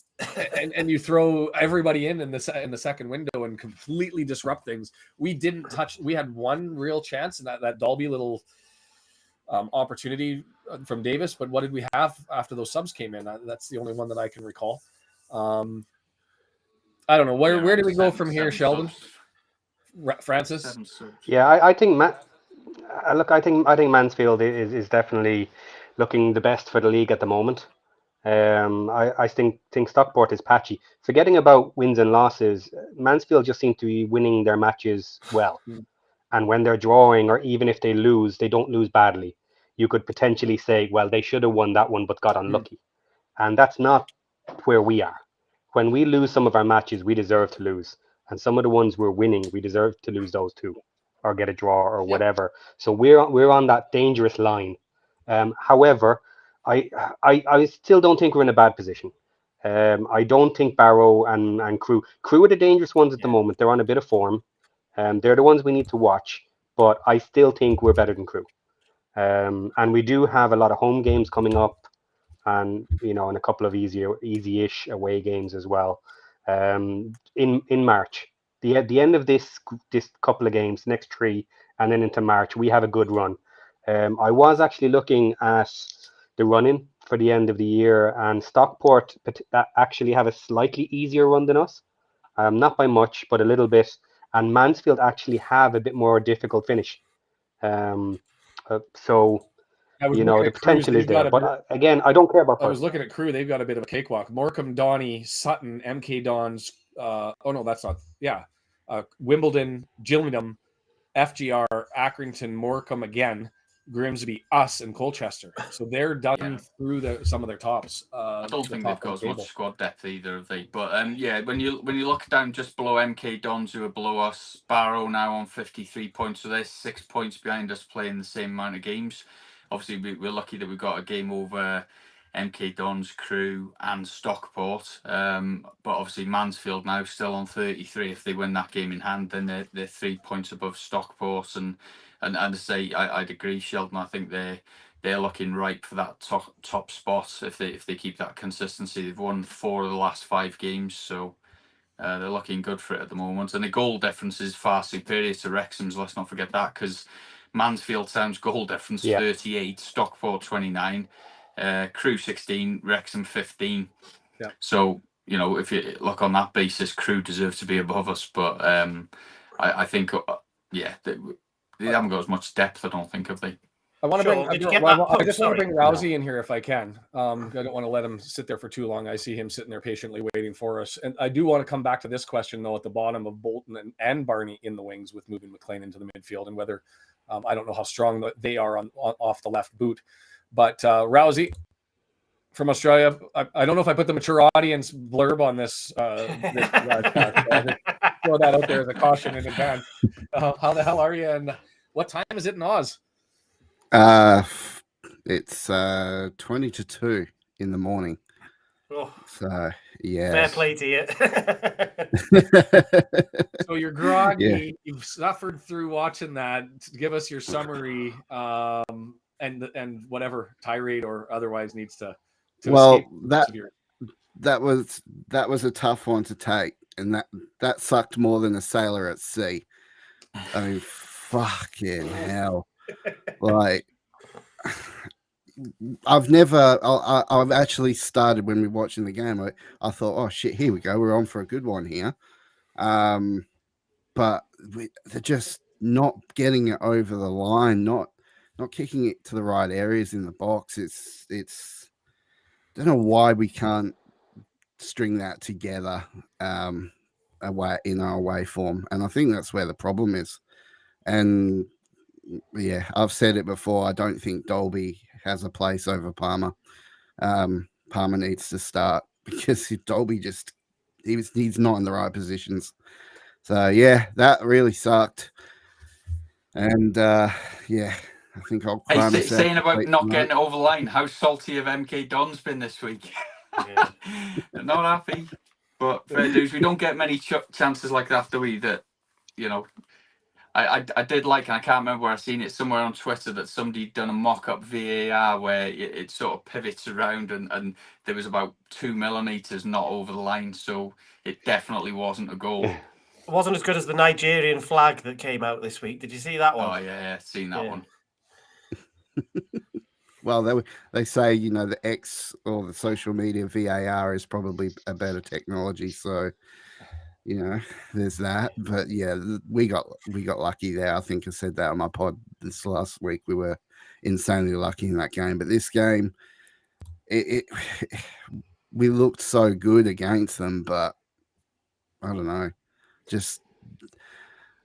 S1: and you throw everybody in the second window and completely disrupt things. We didn't touch. We had one real chance, and that Dalby little opportunity from Davis. But what did we have after those subs came in? That's the only one that I can recall. I don't know. Where
S4: Yeah,
S1: do we go
S4: seven-
S1: from here,
S4: seven
S1: Sheldon?
S4: subs.
S1: Francis?
S4: 7 subs.
S5: Yeah, I think look, I think Mansfield is definitely looking the best for the league at the moment. I think Stockport is patchy. Forgetting about wins and losses, Mansfield just seem to be winning their matches well. And when they're drawing, or even if they lose, they don't lose badly. You could potentially say, well, they should have won that one, but got unlucky. And that's not where we are. When we lose some of our matches, we deserve to lose. And some of the ones we're winning, we deserve to lose those too, or get a draw or whatever. So we're on that dangerous line. However, I still don't think we're in a bad position. I don't think Barrow and Crew are the dangerous ones at the moment. They're on a bit of form. They're the ones we need to watch. But I still think we're better than Crew. And we do have a lot of home games coming up, and and a couple of easy-ish away games as well. In March, the end of this couple of games, next 3, and then into March, we have a good run. I was actually looking at the run-in for the end of the year, and Stockport that actually have a slightly easier run than us, not by much, but a little bit. And Mansfield actually have a bit more difficult finish. So the potential is there. But again, I don't care about.
S1: I was looking at Crew. They've got a bit of a cakewalk. Morecambe, Donny, Sutton, MK Dons. Oh no, that's not. Yeah, Wimbledon, Gillingham, FGR, Accrington, Morecambe again, Grimsby, us, and Colchester. So they're done through some of their tops.
S4: I don't think they've got as much squad depth either, have they? But when you look down just below MK Dons, who are below us, Barrow now on 53 points, so they're 6 points behind us, playing the same amount of games. Obviously, we're lucky that we've got a game over MK Dons, Crew, and Stockport. But obviously, Mansfield now still on 33. If they win that game in hand, then they're 3 points above Stockport. And to say, I'd agree, Sheldon. I think they're looking ripe for that top spot if they keep that consistency. They've won 4 of the last 5 games, so they're looking good for it at the moment. And the goal difference is far superior to Wrexham's. Let's not forget that, because Mansfield Town's goal difference 38, Stockport 29, Crew 16, Wrexham 15. Yeah. So if you look on that basis, Crew deserve to be above us. But I think they haven't got as much depth. I don't think, have they?
S1: I want to I just want to bring Rousey in here if I can. I don't want to let him sit there for too long. I see him sitting there patiently waiting for us. And I do want to come back to this question, though, at the bottom of Bolton and Barney in the wings with moving McLean into the midfield, and whether I don't know how strong they are off the left boot. But Rousey from Australia, I don't know if I put the mature audience blurb on this. Throw that out there as a caution in advance. How the hell are you? And what time is it in Oz?
S6: It's 20 to 2 in the morning.
S2: Oh,
S6: so yeah,
S2: fair play to you.
S1: So you're groggy. Yeah. You've suffered through watching that. Give us your summary, and whatever tirade or otherwise needs to
S6: well, that was a tough one to take, and that sucked more than a sailor at sea. I mean, fucking hell. Like, I've actually started when we were watching the game. I thought, oh shit, here we go. We're on for a good one here. But they're just not getting it over the line, not kicking it to the right areas in the box. It's don't know why we can't string that together away in our away form. And I think that's where the problem is. And yeah, I've said it before. I don't think Dolby has a place over Palmer. Palmer needs to start because Dolby he's not in the right positions. So yeah, that really sucked. And yeah, I think I'll
S4: saying about not getting it over the line. How salty have MK Dons been this week? Yeah. Not happy. But fair dues, we don't get many chances like that, do we? That I did like, and I can't remember where I seen it, somewhere on Twitter, that somebody'd done a mock-up VAR where it sort of pivots around and there was about 2 millimeters not over the line, so it definitely wasn't a goal.
S2: It wasn't as good as the Nigerian flag that came out this week. Did you see that one?
S4: Oh yeah, seen that one.
S6: Well, they say, the X or the social media VAR is probably a better technology. So, there's that. But yeah, we got lucky there. I think I said that on my pod this last week. We were insanely lucky in that game. But this game, we looked so good against them. But I don't know, just.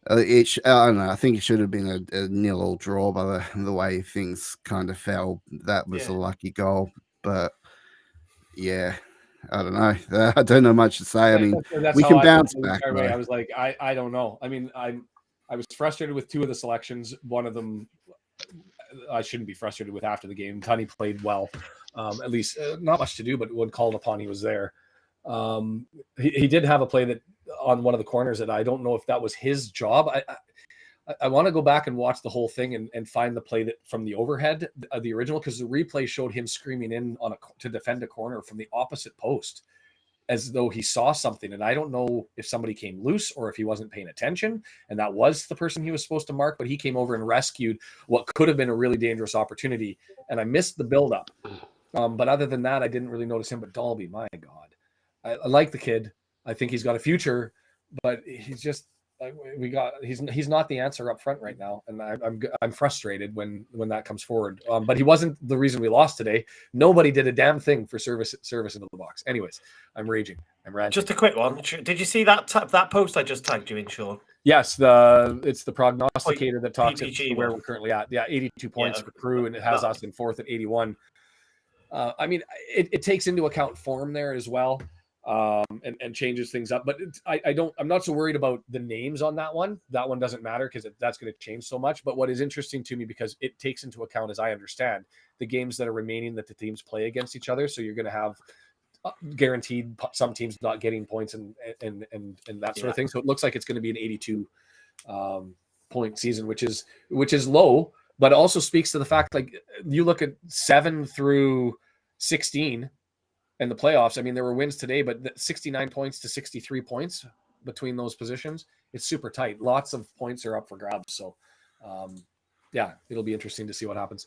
S6: I don't know. I think it should have been a 0-0 draw by the way things kind of fell. That was a lucky goal, but yeah, I don't know. I don't know much to say. I mean, we can bounce back.
S1: I was like, I don't know. I mean, I was frustrated with two of the selections. One of them, I shouldn't be frustrated with after the game. Tunney played well, at least not much to do, but when called upon, he was there. He did have a play that on one of the corners that I don't know if that was his job. I want to go back and watch the whole thing and find the play that from the overhead, the original, because the replay showed him screaming in to defend a corner from the opposite post as though he saw something. And I don't know if somebody came loose or if he wasn't paying attention and that was the person he was supposed to mark, but he came over and rescued what could have been a really dangerous opportunity. And I missed the buildup. But other than that, I didn't really notice him. But Dalby, my God, I like the kid. I think he's got a future, but he's just he's not the answer up front right now, and I'm frustrated when that comes forward. But he wasn't the reason we lost today. Nobody did a damn thing for service into the box. Anyways, I'm raging. I'm ranting.
S2: Just a quick one. Did you see that post I just tagged you in, Sean?
S1: Yes, it's the prognosticator that talks about where we're currently at. Yeah, 82 points for Crew, and it has us in fourth at 81. I mean, it takes into account form there as well. And changes things up, but I'm not so worried about the names on that one. That one doesn't matter because that's going to change so much. But what is interesting to me, because it takes into account, as I understand, the games that are remaining that the teams play against each other. So you're going to have guaranteed some teams not getting points and that sort of thing. So it looks like it's going to be an 82 point season, which is low, but it also speaks to the fact, like, you look at 7 through 16 in the playoffs. I mean, there were wins today, but 69 points to 63 points between those positions. It's super tight. Lots of points are up for grabs. So, yeah, it'll be interesting to see what happens.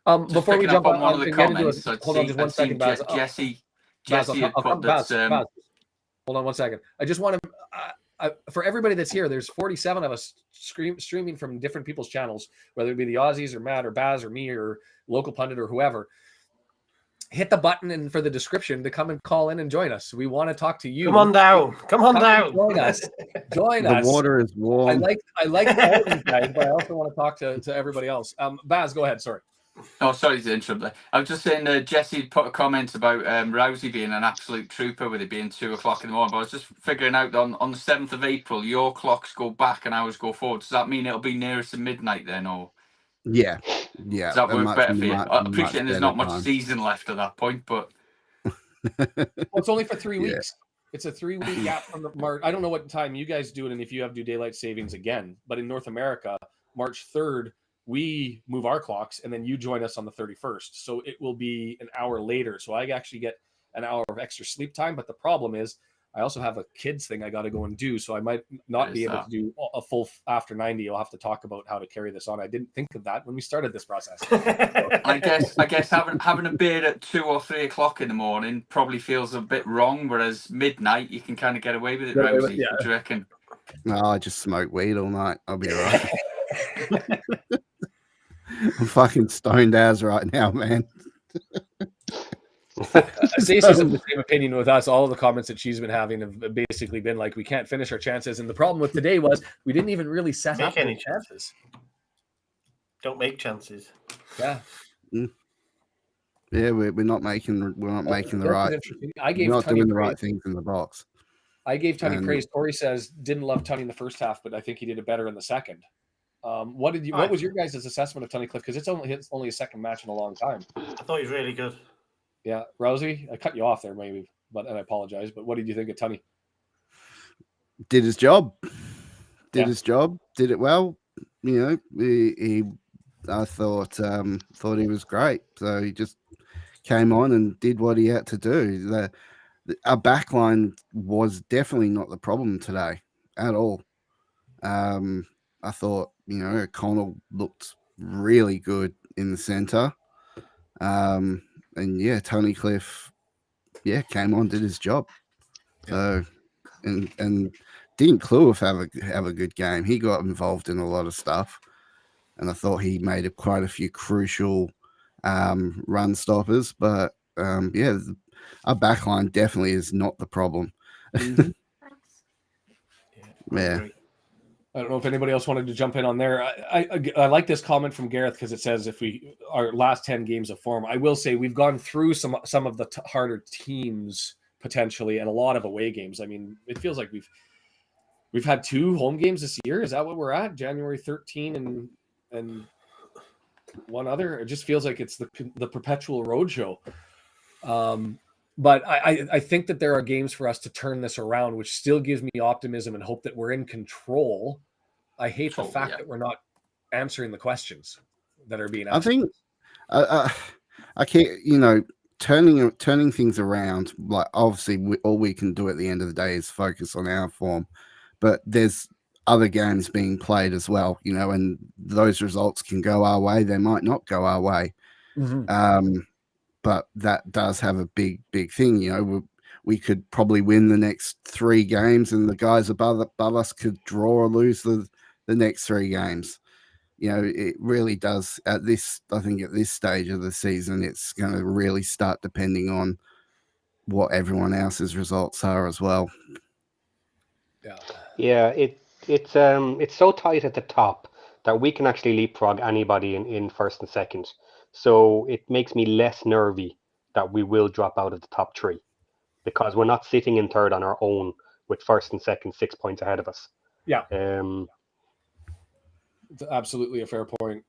S1: Before we jump on
S4: one of the comments,
S1: hold on just one second, Baz.
S4: Jesse
S1: Baz, hold on 1 second. I just want to, for everybody that's here, there's 47 of us streaming from different people's channels, whether it be the Aussies or Matt or Baz or me or Local Pundit or whoever. Hit the button and for the description to come and call in and join us. We want to talk to you.
S2: Come on down.
S1: Join us.
S6: The water is warm.
S1: I like all of you guys, but I also want to talk to everybody else. Baz, go ahead. Sorry.
S4: Oh, sorry to interrupt there. I was just saying, Jesse put a comment about Rousey being an absolute trooper with it being 2:00 in the morning. But I was just figuring out on the 7th of April, your clocks go back and ours go forward. Does that mean it'll be nearest to midnight then, or?
S6: Yeah.
S4: Does that work better for you? I appreciate there's not much season left at that point, but
S1: well, it's only for 3 weeks. It's a 3-week gap from the March. I don't know what time you guys do it, and if you have to do daylight savings again. But in North America, March 3rd, we move our clocks, and then you join us on the 31st. So it will be an hour later. So I actually get an hour of extra sleep time. But the problem is, I also have a kids thing I got to go and do. So I might not be able to do a full after 90. You'll have to talk about how to carry this on. I didn't think of that when we started this process.
S4: I guess having a beer at 2 or 3 o'clock in the morning probably feels a bit wrong, whereas midnight you can kind of get away with it, Rosie.
S1: Yeah.
S4: What do you reckon?
S6: No, I just smoke weed all night. I'll be all right. I'm fucking stoned as right now, man.
S1: Stacey's in the same opinion with us. All of the comments that she's been having have basically been like, we can't finish our chances. And the problem with today was we didn't even really set up any chances.
S2: Don't make chances.
S1: Yeah.
S6: Yeah, we're not making the right. We're not doing the right things in the box.
S1: I gave Tunney praise. Tori says didn't love Tunney in the first half, but I think he did it better in the second. What was your guys' assessment of Tunnicliffe? Because it's only a second match in a long time.
S2: I thought he was really good.
S1: Yeah, Rousey, I cut you off there maybe, and I apologize. But what did you think of Tunney?
S6: Did his job. His job. Did it well. You know, I thought he was great. So he just came on and did what he had to do. Our backline was definitely not the problem today at all. I thought, O'Connell looked really good in the centre. And yeah, Tony Cliff, came on, did his job. So, and didn't Clough have a good game? He got involved in a lot of stuff, and I thought he made quite a few crucial run stoppers. But our backline definitely is not the problem.
S1: Mm-hmm.
S6: Yeah.
S1: I don't know if anybody else wanted to jump in on there. I like this comment from Gareth because it says our last 10 games of form. I will say we've gone through some of the harder teams potentially and a lot of away games. I mean, it feels like we've had 2 home games this year. Is that what we're at? January 13 and one other. It just feels like it's the perpetual roadshow. But I think that there are games for us to turn this around, which still gives me optimism and hope that we're in control. I hate the fact that we're not answering the questions that are being asked.
S6: I think I can't, turning things around. Like obviously, all we can do at the end of the day is focus on our form, but there's other games being played as well, and those results can go our way. They might not go our way. Mm-hmm. But that does have a big thing. We could probably win the next 3 games, and the guys above us could draw or lose the next 3 games. It really does. I think at this stage of the season, it's going to really start depending on what everyone else's results are as well.
S5: Yeah. It's so tight at the top that we can actually leapfrog anybody in first and second. So it makes me less nervy that we will drop out of the top 3 because we're not sitting in third on our own with first and second 6 points ahead of us.
S1: Yeah. It's absolutely a fair point.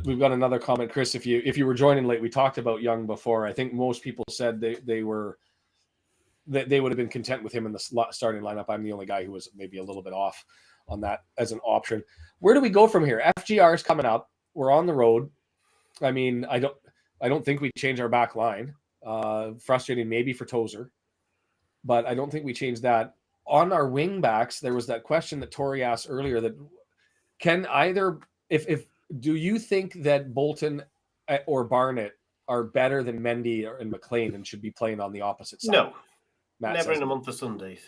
S1: We've got another comment, Chris. If you were joining late, we talked about Young before. I think most people said they would have been content with him in the starting lineup. I'm the only guy who was maybe a little bit off on that as an option. Where do we go from here? FGR is coming up. We're on the road. I mean, I don't think we change our back line. Frustrating maybe for Tozer, but I don't think we change that. On our wing backs, there was that question that Tori asked earlier that can either do you think that Bolton or Barnett are better than Mendy and McLean and should be playing on the opposite side?
S2: No,
S1: Matt
S2: never
S1: says
S2: in a
S1: no.
S2: month of Sundays.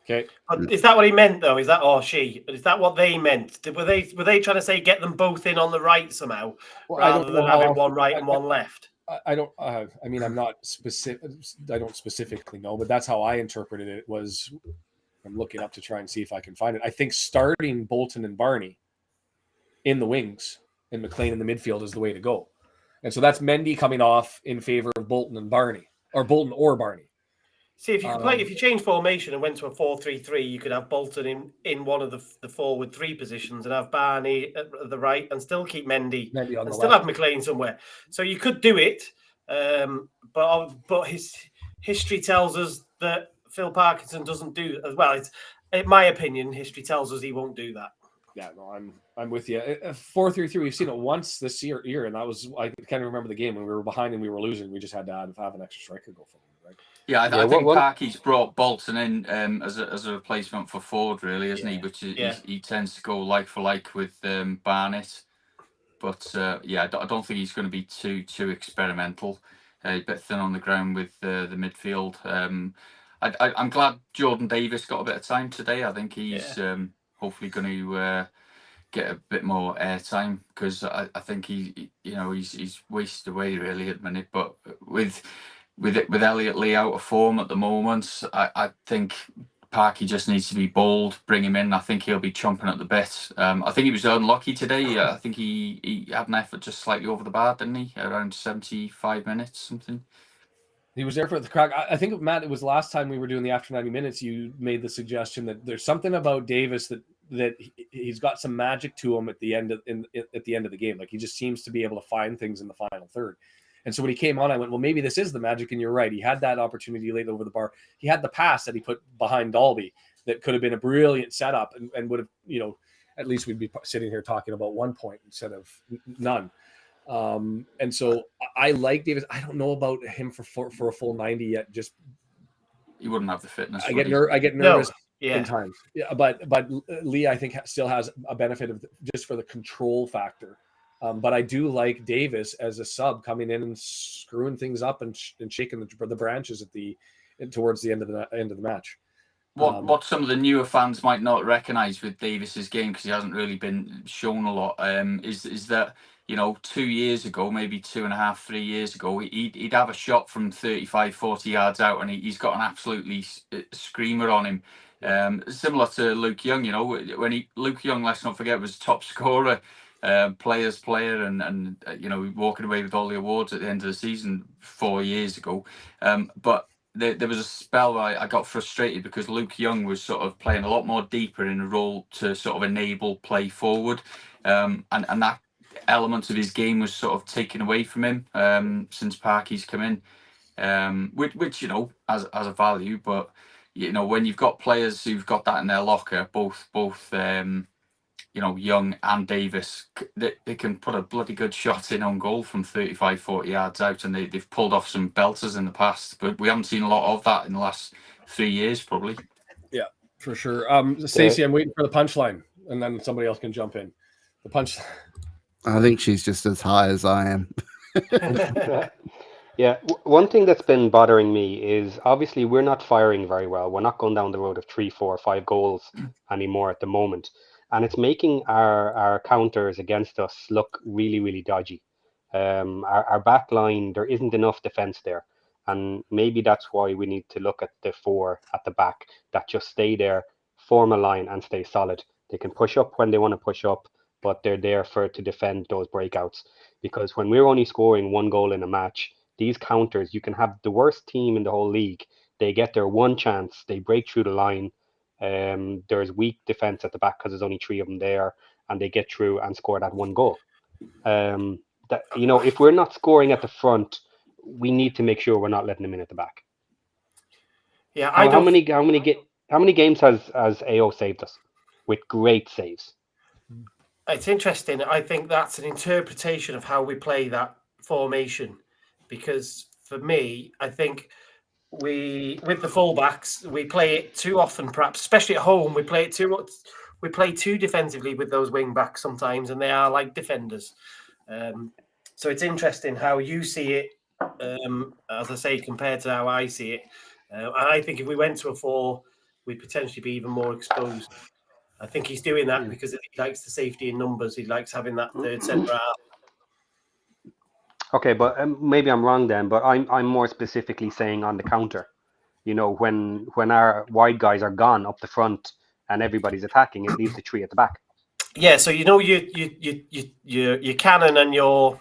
S1: Okay.
S2: But is that what he meant, though? Is that she? Is that what they meant? Were they trying to say get them both in on the right somehow, rather than having one right and one left?
S1: I don't. I mean, I'm not specific. I don't specifically know, but that's how I interpreted it. I'm looking up to try and see if I can find it. I think starting Bolton and Barney in the wings and McLean in the midfield is the way to go, and so that's Mendy coming off in favor of Bolton and Barney, or Bolton or Barney.
S2: See, if you change formation and went to a 4-3-3, you could have Bolton in one of the forward 3 positions and have Barney at the right and still keep Mendy on and still left. Have McLean somewhere. So you could do it, but his history tells us that Phil Parkinson doesn't do as well. It's, in my opinion, history tells us he won't do that.
S1: Yeah, no, I'm with you. 4-3-3. We've seen it once this year, and that was I can't remember the game when we were behind and we were losing. We just had to have an extra striker go forward. Right?
S4: Yeah, I think Parky's brought Bolton in as a replacement for Ford, really, isn't he? Which he tends to go like for like with Barnett, but I don't think he's going to be too experimental. A bit thin on the ground with the midfield. I'm glad Jordan Davis got a bit of time today. I think he's hopefully going to get a bit more airtime because I think he's wasted away really at the minute. But with Elliot Lee out of form at the moment, I think Parky just needs to be bold, bring him in. I think he'll be chomping at the bit. I think he was unlucky today. I think he had an effort just slightly over the bar, didn't he? Around 75 minutes, something.
S1: He was there for the crack. I think, Matt, it was last time we were doing the After 90 Minutes, you made the suggestion that there's something about Davis that he's got some magic to him at the end of the game. Like he just seems to be able to find things in the final third. And so when he came on, I went, well, maybe this is the magic. And you're right. He had that opportunity late over the bar. He had the pass that he put behind Dalby that could have been a brilliant setup and would have, at least we'd be sitting here talking about 1 point instead of none. And so I like Davis. I don't know about him for a full 90 yet. Just
S4: he wouldn't have the fitness.
S1: I get nervous in times. Yeah, but Lee, I think still has a benefit of just for the control factor But I do like Davis as a sub coming in and screwing things up and shaking the branches towards the end of the match.
S4: What some of the newer fans might not recognise with Davis's game, because he hasn't really been shown a lot, is that, you know, 2 years ago, maybe 2.5, 3 years ago, he'd have a shot from 35, 40 yards out, and he's got an absolutely screamer on him. Similar to Luke Young, you know, when Luke Young, let's not forget, was top scorer, players player, and you know, walking away with all the awards at the end of the season 4 years ago. But there was a spell where I got frustrated because Luke Young was sort of playing a lot more deeper in a role to sort of enable play forward, and that element of his game was sort of taken away from him since Parky's come in, which you know, as a value. But you know, when you've got players who've got that in their locker, both you know, Young and Davis, they can put a bloody good shot in on goal from 35, 40 yards out, and they've pulled off some belters in the past, but we haven't seen a lot of that in the last 3 years, probably.
S1: Yeah, for sure. Stacey, I'm waiting for the punchline, and then somebody else can jump in. The punchline.
S6: I think she's just as high as I am.
S5: Yeah, one thing that's been bothering me is obviously we're not firing very well. We're not going down the road of 3, 4, 5 goals anymore at the moment. And it's making our counters against us look really, really dodgy. Our back line, there isn't enough defence there. And maybe that's why we need to look at the 4 at the back that just stay there, form a line and stay solid. They can push up when they want to push up, but they're there to defend those breakouts. Because when we're only scoring 1 goal in a match, these counters, you can have the worst team in the whole league. They get their one chance, they break through the line. There's weak defense at the back because there's only 3 of them there, and they get through and score that 1 goal. That, you know, if we're not scoring at the front, we need to make sure we're not letting them in at the back.
S2: Yeah,
S5: how many games has AO saved us with great saves?
S2: It's interesting. I think that's an interpretation of how we play that formation, because for me, I think with the fullbacks, we play it too often, perhaps, especially at home. We play too defensively with those wing backs sometimes, and they are like defenders. So it's interesting how you see it, as I say, compared to how I see it. And I think if we went to a 4, we'd potentially be even more exposed. I think he's doing that because he likes the safety in numbers. He likes having that third centre half.
S5: Okay, but maybe I'm wrong then, but I'm more specifically saying on the counter. You know, when our wide guys are gone up the front and everybody's attacking, it leaves the 3 at the back.
S2: Yeah, so you know your Cannon and your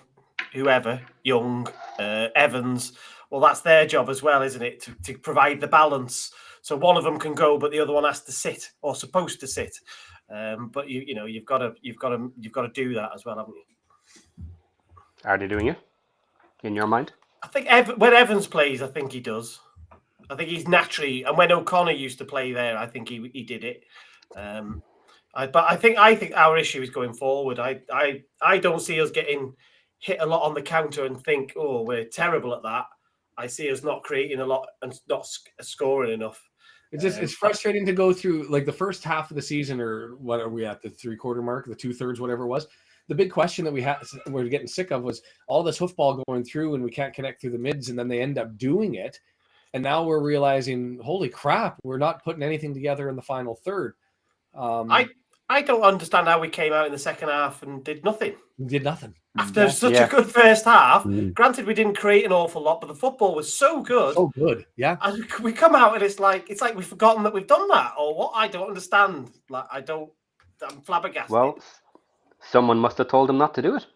S2: whoever, Young, Evans, well, that's their job as well, isn't it? To provide the balance. So one of them can go, but the other one has to sit, or supposed to sit. But you've got to do that as well, haven't you?
S5: Are they doing it in your mind?
S2: I think when Evans plays, I think he does. I think he's naturally, and when O'Connor used to play there, I think he did it. But I think our issue is going forward. I don't see us getting hit a lot on the counter and think, oh, we're terrible at that. I see us not creating a lot and not scoring enough.
S1: It's frustrating to go through like the first half of the season, or what are we at, the 3/4 mark, the 2/3, whatever it was. The big question that we're getting sick of was all this hoofball going through and we can't connect through the mids, and then they end up doing it. And now we're realizing, holy crap, we're not putting anything together in the final third.
S2: I don't understand how we came out in the second half and did nothing.
S1: Did nothing.
S2: After such a good first half. Granted, we didn't create an awful lot, but the football was so good.
S1: So good, yeah.
S2: And we come out and it's like we've forgotten that we've done that, or what? I don't understand. I'm flabbergasted.
S5: Well, someone must have told them not to do it.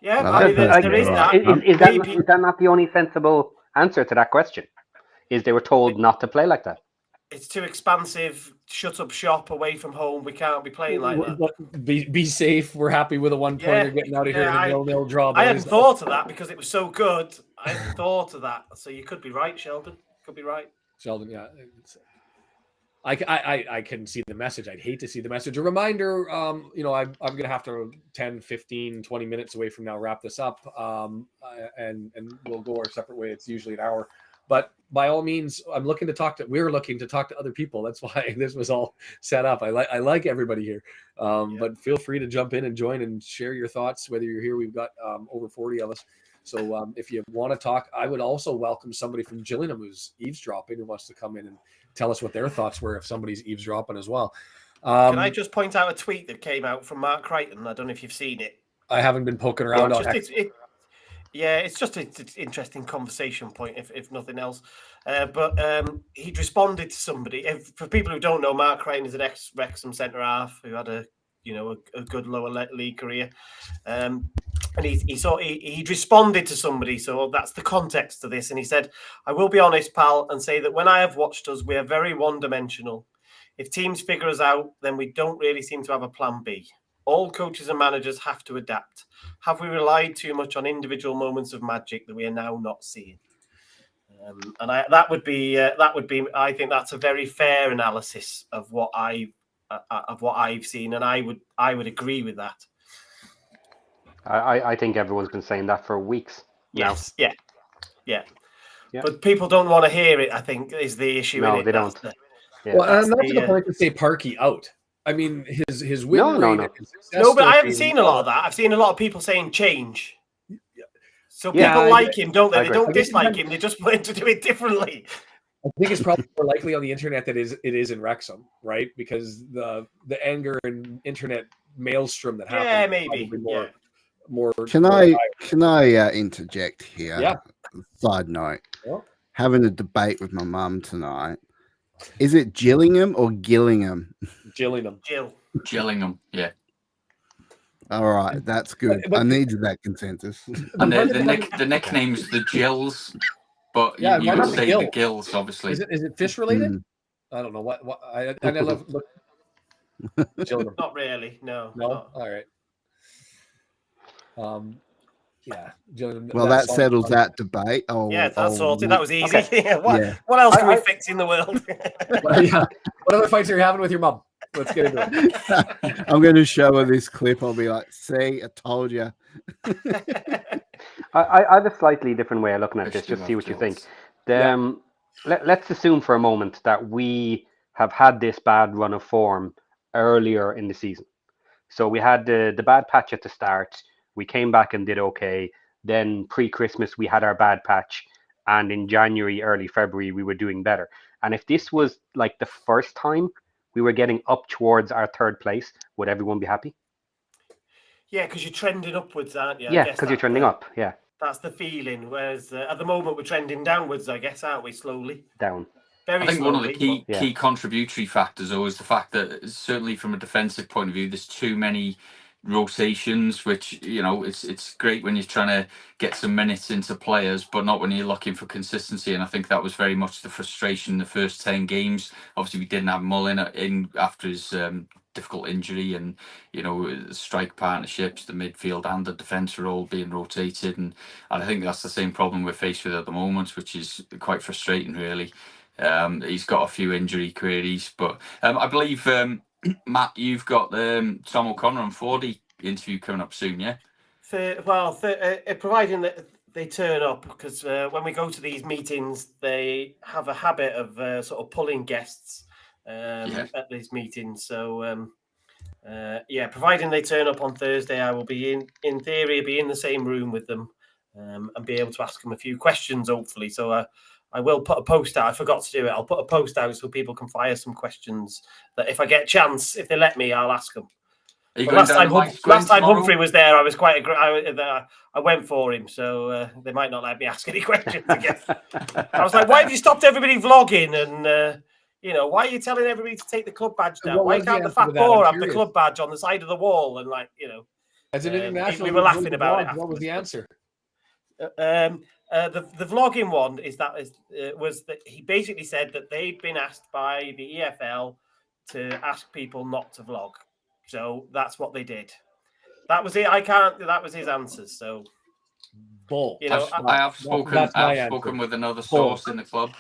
S2: Yeah, there is that.
S5: Is that not the only sensible answer to that question? Is they were told not to play like that?
S2: It's too expansive. Shut up shop away from home. We can't be playing like that.
S1: Be safe. We're happy with a 1-pointer getting out of here in a 0-0 draw.
S2: I hadn't thought of that because it was so good. I hadn't thought of that. So you could be right, Sheldon. Could be right.
S1: Sheldon, yeah. I can see the message. I'd hate to see the message. A reminder, I'm going to have to 10, 15, 20 minutes away from now wrap this up, and we'll go our separate way. It's usually an hour. But by all means, we're looking to talk to other people. That's why this was all set up. I like everybody here. But feel free to jump in and join and share your thoughts, whether you're here. We've got over 40 of us. So if you want to talk, I would also welcome somebody from Gillingham who's eavesdropping, who wants to come in and tell us what their thoughts were if somebody's eavesdropping as well.
S2: Can I just point out a tweet that came out from Mark Crichton? I don't know if you've seen it.
S1: I haven't been poking around on it.
S2: Yeah, it's just an interesting conversation point, if nothing else. But he'd responded to somebody. For people who don't know, Mark Crichton is an ex-Wrexham centre-half who had a good lower league career. And he'd responded to somebody, so that's the context to this. And he said, "I will be honest, pal, and say that when I have watched us, we are very one-dimensional. If teams figure us out, then we don't really seem to have a plan B. All coaches and managers have to adapt. Have we relied too much on individual moments of magic that we are now not seeing?" And that would be. I think that's a very fair analysis of what I've seen, and I would agree with that.
S5: I think everyone's been saying that for weeks.
S2: Yes.
S5: Now.
S2: Yeah. But people don't want to hear it, I think, is the issue.
S5: No, they don't.
S1: Well, and not to the point to say Parky out. I mean, his win rate.
S2: No, but I haven't seen a lot of that. I've seen a lot of people saying change. So people like him, don't they? They don't dislike him. They just want to do it differently.
S1: I think it's probably more likely on the internet that it is in Wrexham, right? Because the anger and internet maelstrom that happens.
S2: Yeah, maybe.
S1: More.
S6: Can I interject here?
S1: Yeah.
S6: Side note.
S1: Yeah.
S6: Having a debate with my mum tonight. Is it Gillingham or Gillingham?
S1: Gillingham.
S4: Gillingham, yeah.
S6: All right, that's good.
S1: But
S6: I needed that consensus.
S4: And the nickname's the Gills, but you would say the Gills, obviously.
S1: Is it fish related? I don't know what I love. Gillingham.
S2: Not really. No.
S1: All right. Yeah.
S6: Well, that settles that debate. Oh,
S2: yeah, that's sorted. That was easy.
S1: Okay.
S2: What else can we fix in the world?
S1: What other fights are you having with your mum? Let's get into it.
S6: I'm going to show her this clip. I'll be like, "See, I told you."
S5: I have a slightly different way of looking at this. Just see what you think. Let's assume for a moment that we have had this bad run of form earlier in the season. So we had the bad patch at the start. We came back and did okay. Then pre-Christmas, we had our bad patch. And in January, early February, we were doing better. And if this was like the first time we were getting up towards our third place, would everyone be happy?
S2: Yeah, because you're trending upwards, aren't you?
S5: Yeah, because you're trending up. Yeah.
S2: That's the feeling. Whereas at the moment, we're trending downwards, I guess, aren't we? Slowly.
S5: Down.
S2: Very
S4: I think
S2: slowly,
S4: one of the key contributory factors, though, is the fact that certainly from a defensive point of view, there's too many rotations, which it's great when you're trying to get some minutes into players, but not when you're looking for consistency. And I think that was very much the frustration in the first 10 games. Obviously, we didn't have Mullin in after his difficult injury, and strike partnerships, the midfield and the defence are all being rotated, and I think that's the same problem we're faced with at the moment, which is quite frustrating, really. He's got a few injury queries, but I believe Matt, you've got Tom O'Connor and Fordy interview coming up soon, yeah?
S2: Providing that they turn up, because when we go to these meetings, they have a habit of sort of pulling guests at these meetings. So, providing they turn up on Thursday, I will be in theory, be in the same room with them and be able to ask them a few questions, hopefully. So I will put a post out. I forgot to do it. I'll put a post out so people can fire some questions that if I get a chance, if they let me, I'll ask them. Last time Humphrey was there, I was quite I went for him, so they might not let me ask any questions again. I was like, why have you stopped everybody vlogging? And why are you telling everybody to take the club badge down? Why can't the fat boar have the club badge on the side of the wall? And
S1: as an international,
S2: we were laughing about it.
S1: What was the answer?
S2: The vlogging one was that he basically said that they'd been asked by the EFL to ask people not to vlog, so that's what they did. That was it. That was his answers. So,
S1: bull.
S4: I have spoken with another source in the club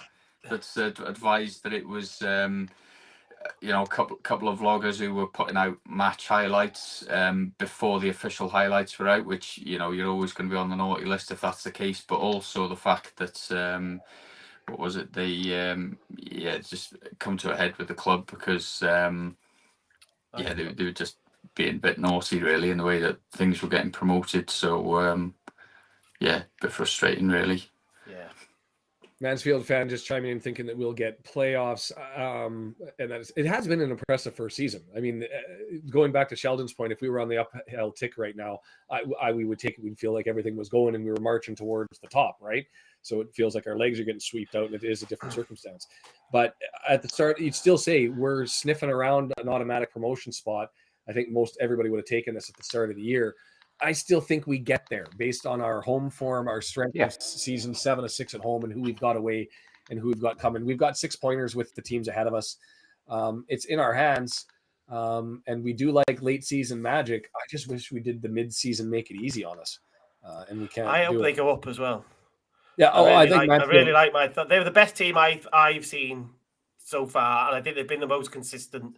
S4: that's advised that it was a couple of vloggers who were putting out match highlights before the official highlights were out, which you're always going to be on the naughty list if that's the case, but also the fact that what was it? They just come to a head with the club because they were just being a bit naughty really in the way that things were getting promoted. So a bit frustrating really.
S2: Yeah.
S1: Mansfield fan just chiming in thinking that we'll get playoffs, and it has been an impressive first season. I mean, going back to Sheldon's point, if we were on the uphill tick right now, we would take it. We'd feel like everything was going and we were marching towards the top, right? So it feels like our legs are getting swept out, and it is a different circumstance. But at the start, you'd still say we're sniffing around an automatic promotion spot. I think everybody would have taken this at the start of the year. I still think we get there based on our home form, our strength of season 7-6 at home, and who we've got away and who we've got coming. We've got 6 pointers with the teams ahead of us. It's in our hands, and we do like late season magic. I just wish we did the mid-season make it easy on us, and we can't.
S2: I hope they go up as well.
S1: Yeah, I
S2: really like my thought. They were the best team I've seen so far, and I think they've been the most consistent.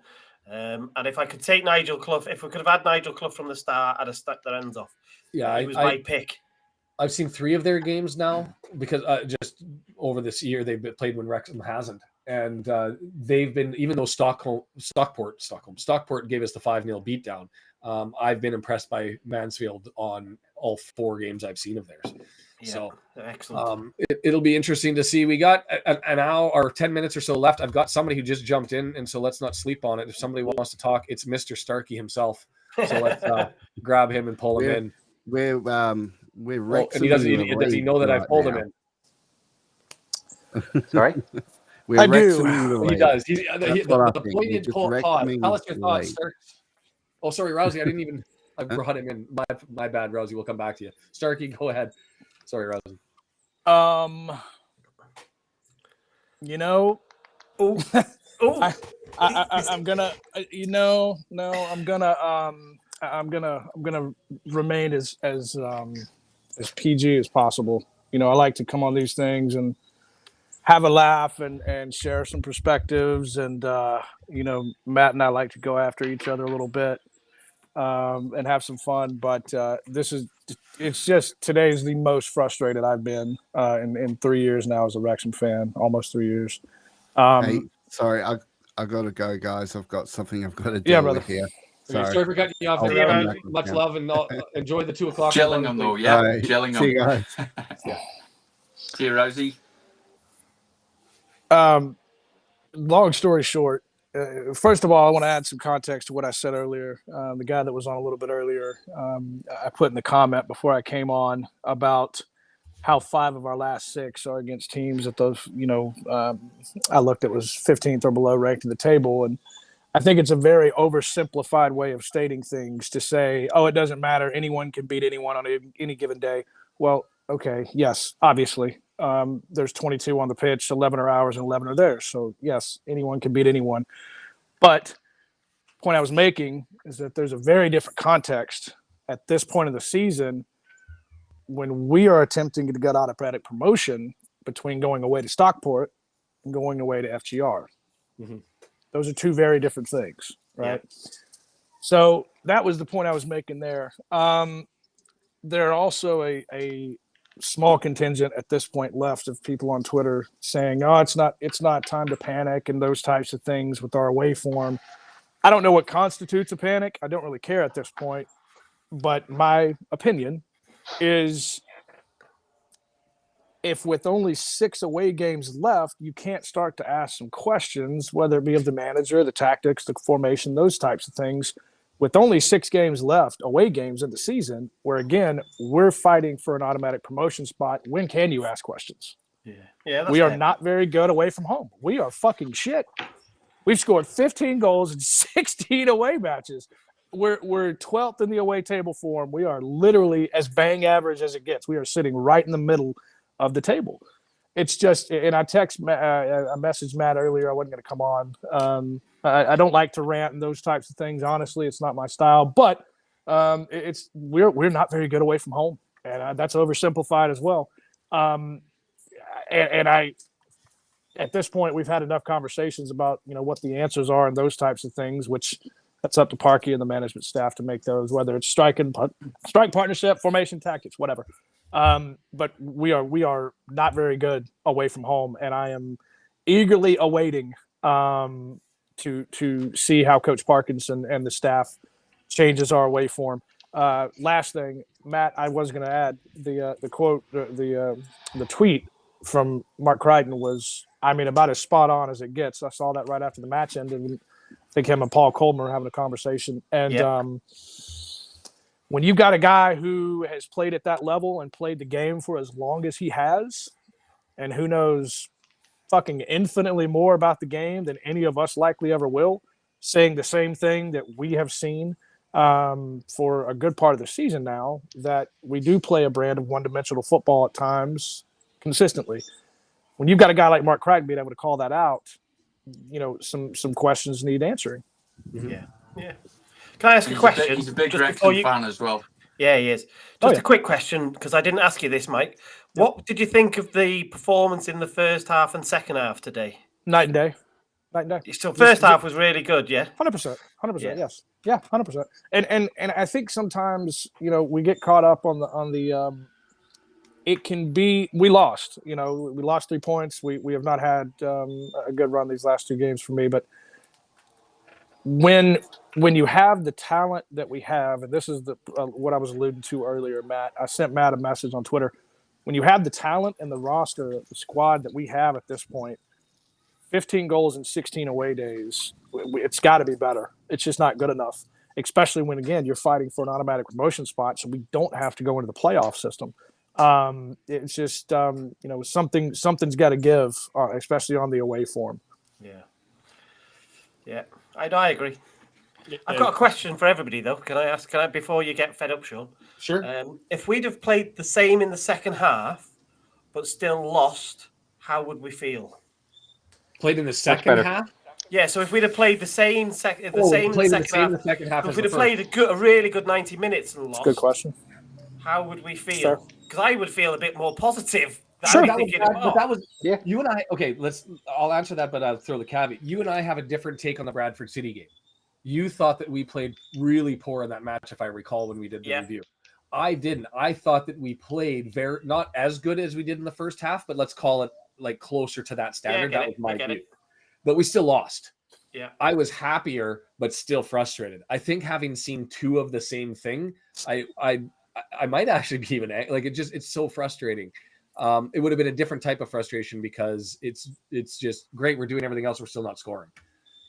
S2: And if I could take Nigel Clough, if we could have had Nigel Clough from the start, I'd have stuck their ends off. Yeah, he was my pick.
S1: I've seen 3 of their games now because just over this year they've played when Wrexham hasn't, and they've been, even though Stockport gave us the 5-0 beatdown. I've been impressed by Mansfield on all 4 games I've seen of theirs.
S2: Yeah,
S1: so
S2: excellent.
S1: It'll be interesting to see. We got an hour or 10 minutes or so left. I've got somebody who just jumped in, and so let's not sleep on it. If somebody wants to talk, it's Mr. Starkey himself. So let's grab him and pull him in.
S6: We're Wrexham.
S1: And does he know that I've pulled him
S5: in? Sorry?
S6: I
S1: do. He does. The poignant pull pause. Tell us your thoughts, sir. Oh, sorry, Rousey. I brought him in. My bad, Rousey. We'll come back to you. Starkey, go ahead. Sorry, Rousey.
S7: I'm gonna remain as PG as possible. I like to come on these things and have a laugh and share some perspectives, and Matt and I like to go after each other a little bit and have some fun. But it's just today's the most frustrated I've been in 3 years now as a Wrexham fan, almost 3 years.
S6: Hey, sorry, I gotta go, guys. I've got something I've got to do
S7: brother.
S6: here.
S1: Sorry for cutting you off. Much love and enjoy the 2 o'clock.
S4: Gillingham though, yeah. Gillingham.
S6: See you guys.
S4: See you, Rosie.
S7: Long story short, first of all, I want to add some context to what I said earlier. The guy that was on a little bit earlier, I put in the comment before I came on about how 5 of our last 6 are against teams that those, I looked at was 15th or below ranked in the table. And I think it's a very oversimplified way of stating things to say, oh, it doesn't matter. Anyone can beat anyone on any given day. Well, okay. Yes, obviously. There's 22 on the pitch, 11 are ours and 11 are theirs. So yes, anyone can beat anyone. But the point I was making is that there's a very different context at this point of the season when we are attempting to get automatic promotion between going away to Stockport and going away to FGR. Mm-hmm. Those are 2 very different things, right? Yeah. So that was the point I was making there. There are also a small contingent at this point left of people on Twitter saying, "Oh, it's not time to panic," and those types of things with our away form. I don't know what constitutes a panic. I don't really care at this point, but my opinion is if with only 6 away games left, you can't start to ask some questions, whether it be of the manager, the tactics, the formation, those types of things. With only 6 games left, away games in the season, where again, we're fighting for an automatic promotion spot, when can you ask questions?
S2: Yeah.
S7: We are not very good away from home. We are fucking shit. We've scored 15 goals in 16 away matches. We're 12th in the away table form. We are literally as bang average as it gets. We are sitting right in the middle of the table. It's just, and I messaged Matt earlier. I wasn't going to come on. I don't like to rant and those types of things. Honestly, it's not my style. But we're not very good away from home, and that's oversimplified as well. And I, at this point, we've had enough conversations about what the answers are and those types of things, which that's up to Parky and the management staff to make those, whether it's strike partnership, formation, tactics, whatever. But we are not very good away from home, and I am eagerly awaiting to see how Coach Parkinson and the staff changes our away form. Last thing, Matt, I was going to add the quote, the tweet from Mark Crichton was, I mean, about as spot on as it gets. I saw that right after the match ended. And I think him and Paul Coleman were having a conversation, and when you've got a guy who has played at that level and played the game for as long as he has, and who knows fucking infinitely more about the game than any of us likely ever will, saying the same thing that we have seen for a good part of the season now, that we do play a brand of one-dimensional football at times consistently. When you've got a guy like Mark Crichton being able to call that out, some questions need answering.
S2: Yeah. Can I ask a question?
S4: He's a big Wrexham fan as well.
S2: Yeah, he is. Just a quick question, because I didn't ask you this, Mike. What did you think of the performance in the first half and second half today?
S7: Night and day.
S2: So first half was really good, yeah?
S7: 100%. Yes. Yeah, 100%. And I think sometimes, we get caught up on the it can be, we lost. We lost 3 points. We have not had a good run these last 2 games for me, but when you have the talent that we have, and this is what I was alluding to earlier, Matt, I sent Matt a message on Twitter. When you have the talent and the roster, the squad that we have at this point, 15 goals in 16 away days, it's got to be better. It's just not good enough, especially when, again, you're fighting for an automatic promotion spot, so we don't have to go into the playoff system. It's just, something's got to give, especially on the away form.
S2: Yeah, I agree. I've got a question for everybody, though. Can I, before you get fed up, Sean?
S1: Sure.
S2: If we'd have played the same in the second half, but still lost, how would we feel?
S1: Played in the second half?
S2: Yeah, so if we'd have played the same in the second half, if we'd have played a really good 90 minutes and lost,
S7: good question.
S2: How would we feel? Because I would feel a bit more positive.
S7: Sure.
S1: That was you and I. Okay, I'll answer that, but I'll throw the caveat. You and I have a different take on the Bradford City game. You thought that we played really poor in that match, if I recall, when we did the review. I didn't. I thought that we played not as good as we did in the first half, but let's call it like closer to that standard. That was my view. But we still lost.
S2: Yeah.
S1: I was happier, but still frustrated. I think having seen 2 of the same thing, I might actually be even like it's so frustrating. It would have been a different type of frustration because it's just great. We're doing everything else. We're still not scoring.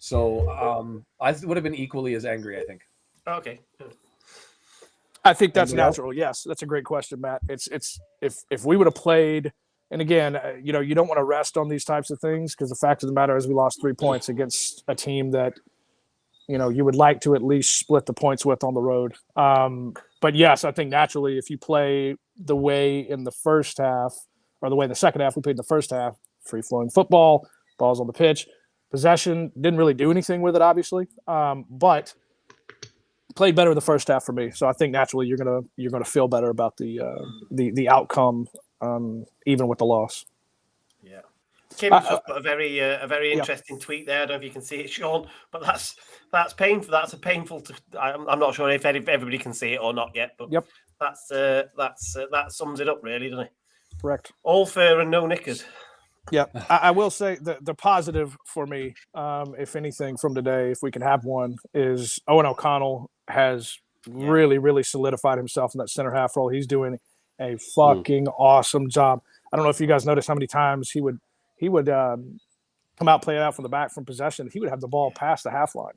S1: So I would have been equally as angry, I think.
S2: Okay.
S7: I think that's natural. Yes, that's a great question, Matt. It's if we would have played, and again, you don't want to rest on these types of things, because the fact of the matter is we lost 3 points against a team that you would like to at least split the points with on the road. But yes, I think naturally, if you play the way in the first half, or the way in the second half we played in the first half, free-flowing football, balls on the pitch, possession, didn't really do anything with it, obviously, but played better in the first half for me. So I think naturally you're gonna feel better about the outcome, even with the loss.
S2: Yeah. Kim just put a very interesting tweet there. I don't know if you can see it, Sean, but that's painful. That's a painful. I'm not sure if everybody can see it or not yet, but that sums it up really, doesn't it?
S7: Correct.
S2: All fur and no knickers.
S7: Yeah, I will say the positive for me, if anything, from today, if we can have one, is Owen O'Connell has really solidified himself in that center half role. He's doing a fucking awesome job. I don't know if you guys noticed how many times he would come out, play it out from the back from possession. He would have the ball past the half line,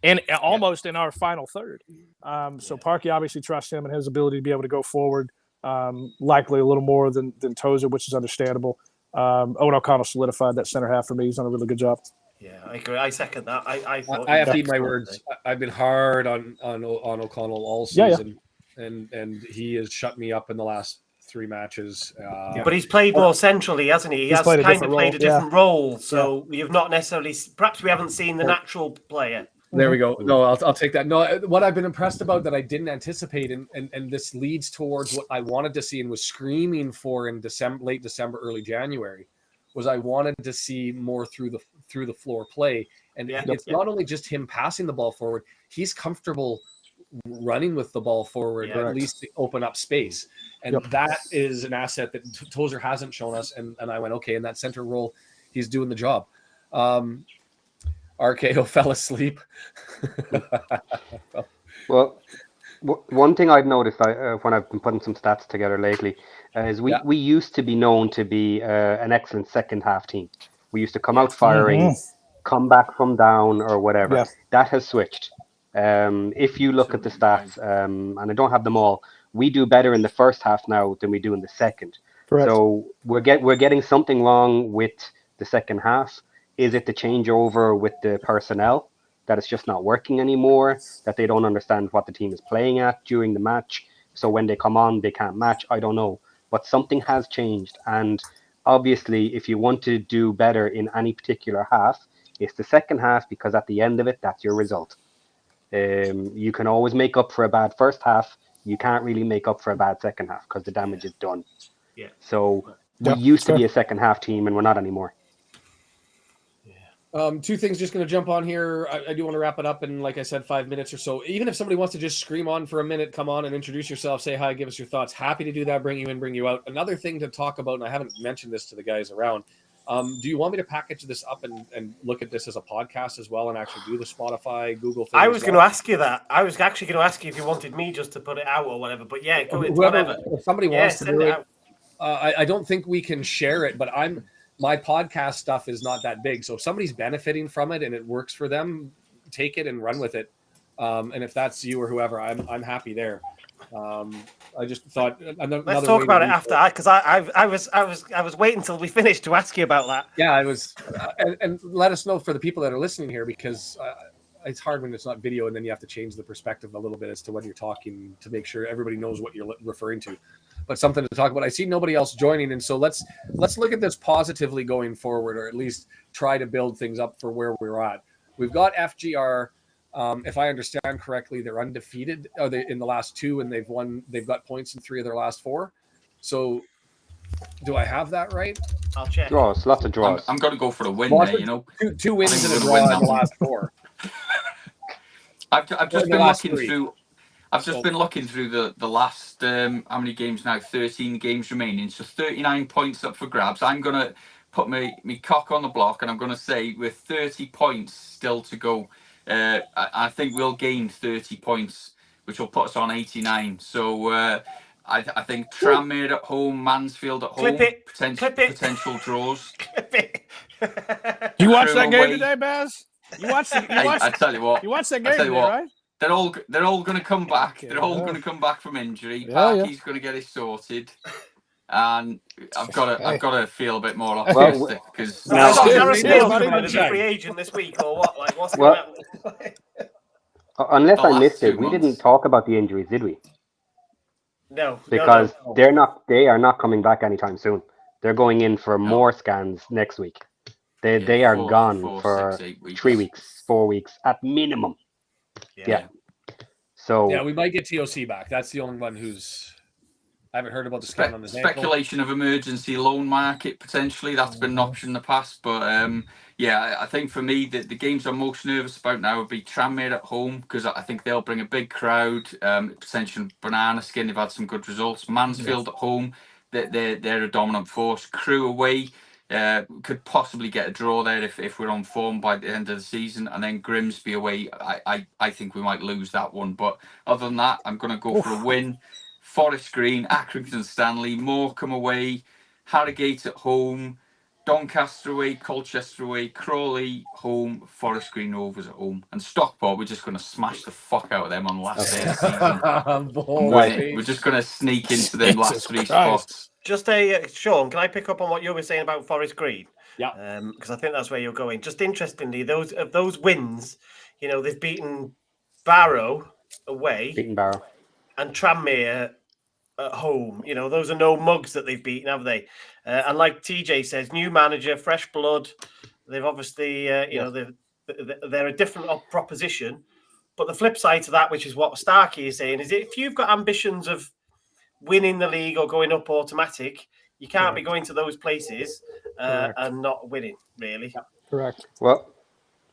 S7: and almost in our final third. So Parkey obviously trusts him and his ability to be able to go forward, likely a little more than Tozer, which is understandable. Owen O'Connell solidified that center half for me. He's done a really good job.
S2: Yeah, I agree. I second that. I
S1: have to eat my words. I've been hard on O'Connell all season, and he has shut me up in the last 3 matches.
S2: But he's played more centrally, hasn't he? He has kind of played a different role. So you've not necessarily, perhaps we haven't seen the natural player.
S1: There we go. No, I'll take that. No, what I've been impressed about that I didn't anticipate, and this leads towards what I wanted to see and was screaming for in late December, early January, was I wanted to see more through the floor play. And it's not only just him passing the ball forward; he's comfortable running with the ball forward,
S2: Yeah.
S1: at least to open up space. And that is an asset that Tozer hasn't shown us. And I went, okay, in that center role, he's doing the job. RKO fell asleep.
S5: Well, one thing I've noticed when I've been putting some stats together lately is we used to be known to be an excellent second half team. We used to come out firing, come back from down or whatever.
S7: Yeah.
S5: That has switched. If you look at the stats, and I don't have them all, we do better in the first half now than we do in the second.
S7: Correct.
S5: So we're getting something wrong with the second half. Is it the changeover with the personnel, that it's just not working anymore, that they don't understand what the team is playing at during the match, so when they come on they can't match? I don't know, but something has changed. And obviously if you want to do better in any particular half, it's the second half, because at the end of it, that's your result. You can always make up for a bad first half. You can't really make up for a bad second half because the damage is done.
S2: Yeah.
S5: So we used to be a second half team and we're not anymore.
S1: Two things just going to jump on here. I do want to wrap it up in, like I said, 5 minutes or so. Even if somebody wants to just scream on for a minute, come on and introduce yourself, say hi, give us your thoughts. Happy to do that, bring you in, bring you out. Another thing to talk about, and I haven't mentioned this to the guys around, do you want me to package this up and look at this as a podcast as well and actually do the Spotify, Google thing?
S2: I was going to ask you that. I was actually going to ask you if you wanted me just to put it out or whatever. But yeah, go whatever.
S1: If somebody wants to do it,
S2: out.
S1: I don't think we can share it, but my podcast stuff is not that big. So if somebody's benefiting from it and it works for them, take it and run with it. And if that's you or whoever, I'm happy there. I just thought
S2: let's talk about it after, because I was waiting until we finished to ask you about that.
S1: Yeah, I was, and let us know for the people that are listening here, because it's hard when it's not video, and then you have to change the perspective a little bit as to when you're talking to make sure everybody knows what you're referring to. But something to talk about. I see nobody else joining, and so let's look at this positively going forward, or at least try to build things up for where we're at. We've got FGR. If I understand correctly, they're undefeated. Are they in the last two, and they've got points in 3 of their last 4. So, do I have that right?
S2: I'll check.
S5: Draws, lots of draws.
S4: I'm going to go for a win there. You know,
S1: two wins and a draw in the last 4.
S4: I've just been looking through. I've just been looking through the last how many games now? 13 games remaining. So 39 points up for grabs. I'm gonna put my cock on the block, and I'm gonna say with 30 points still to go, I think we'll gain 30 points, which will put us on 89. So I think Tranmere at home, Mansfield at home, potential draws.
S7: You watched that game today, Baz?
S4: I tell you what.
S7: You watched that game today, right?
S4: They're all going to come back. They're all going to come back from injury. Parky's going to get it sorted, and I've got to feel a bit more optimistic because
S2: is a free agent this week or what? Like what's going on?
S5: Unless I missed it, we didn't talk about the injuries, did we?
S2: No,
S5: because they are not coming back anytime soon. They're going in for more scans next week. They are gone for 3 weeks, 4 weeks at minimum. Yeah. So
S1: we might get TOC back. That's the only one who's. I haven't heard about the scan on the
S4: speculation of emergency loan market potentially. That's been an option in the past, but I think for me the games I'm most nervous about now would be Tranmere at home, because I think they'll bring a big crowd. Potential banana skin. They've had some good results. Mansfield at home, they're a dominant force. Crew away. Could possibly get a draw there if we're on form by the end of the season, and then Grimsby away. I think we might lose that one, but other than that, I'm going to go for a win. Forest Green, Accrington Stanley, Morecambe away, Harrogate at home, Doncaster away, Colchester away, Crawley home, Forest Green Rovers at home, and Stockport. We're just going to smash the fuck out of them on the last day of the season. We're just going to sneak into them last 3 spots.
S2: Just Sean, can I pick up on what you were saying about Forest Green?
S1: Yeah.
S2: Because I think that's where you're going. Just interestingly, those wins, they've beaten Barrow away, and Tranmere at home. Those are no mugs that they've beaten, have they? And like TJ says, new manager, fresh blood. They've obviously, they're a different proposition. But the flip side to that, which is what Starkey is saying, is if you've got ambitions of winning the league or going up automatic, you can't be going to those places and not winning, really.
S7: Correct.
S5: Well,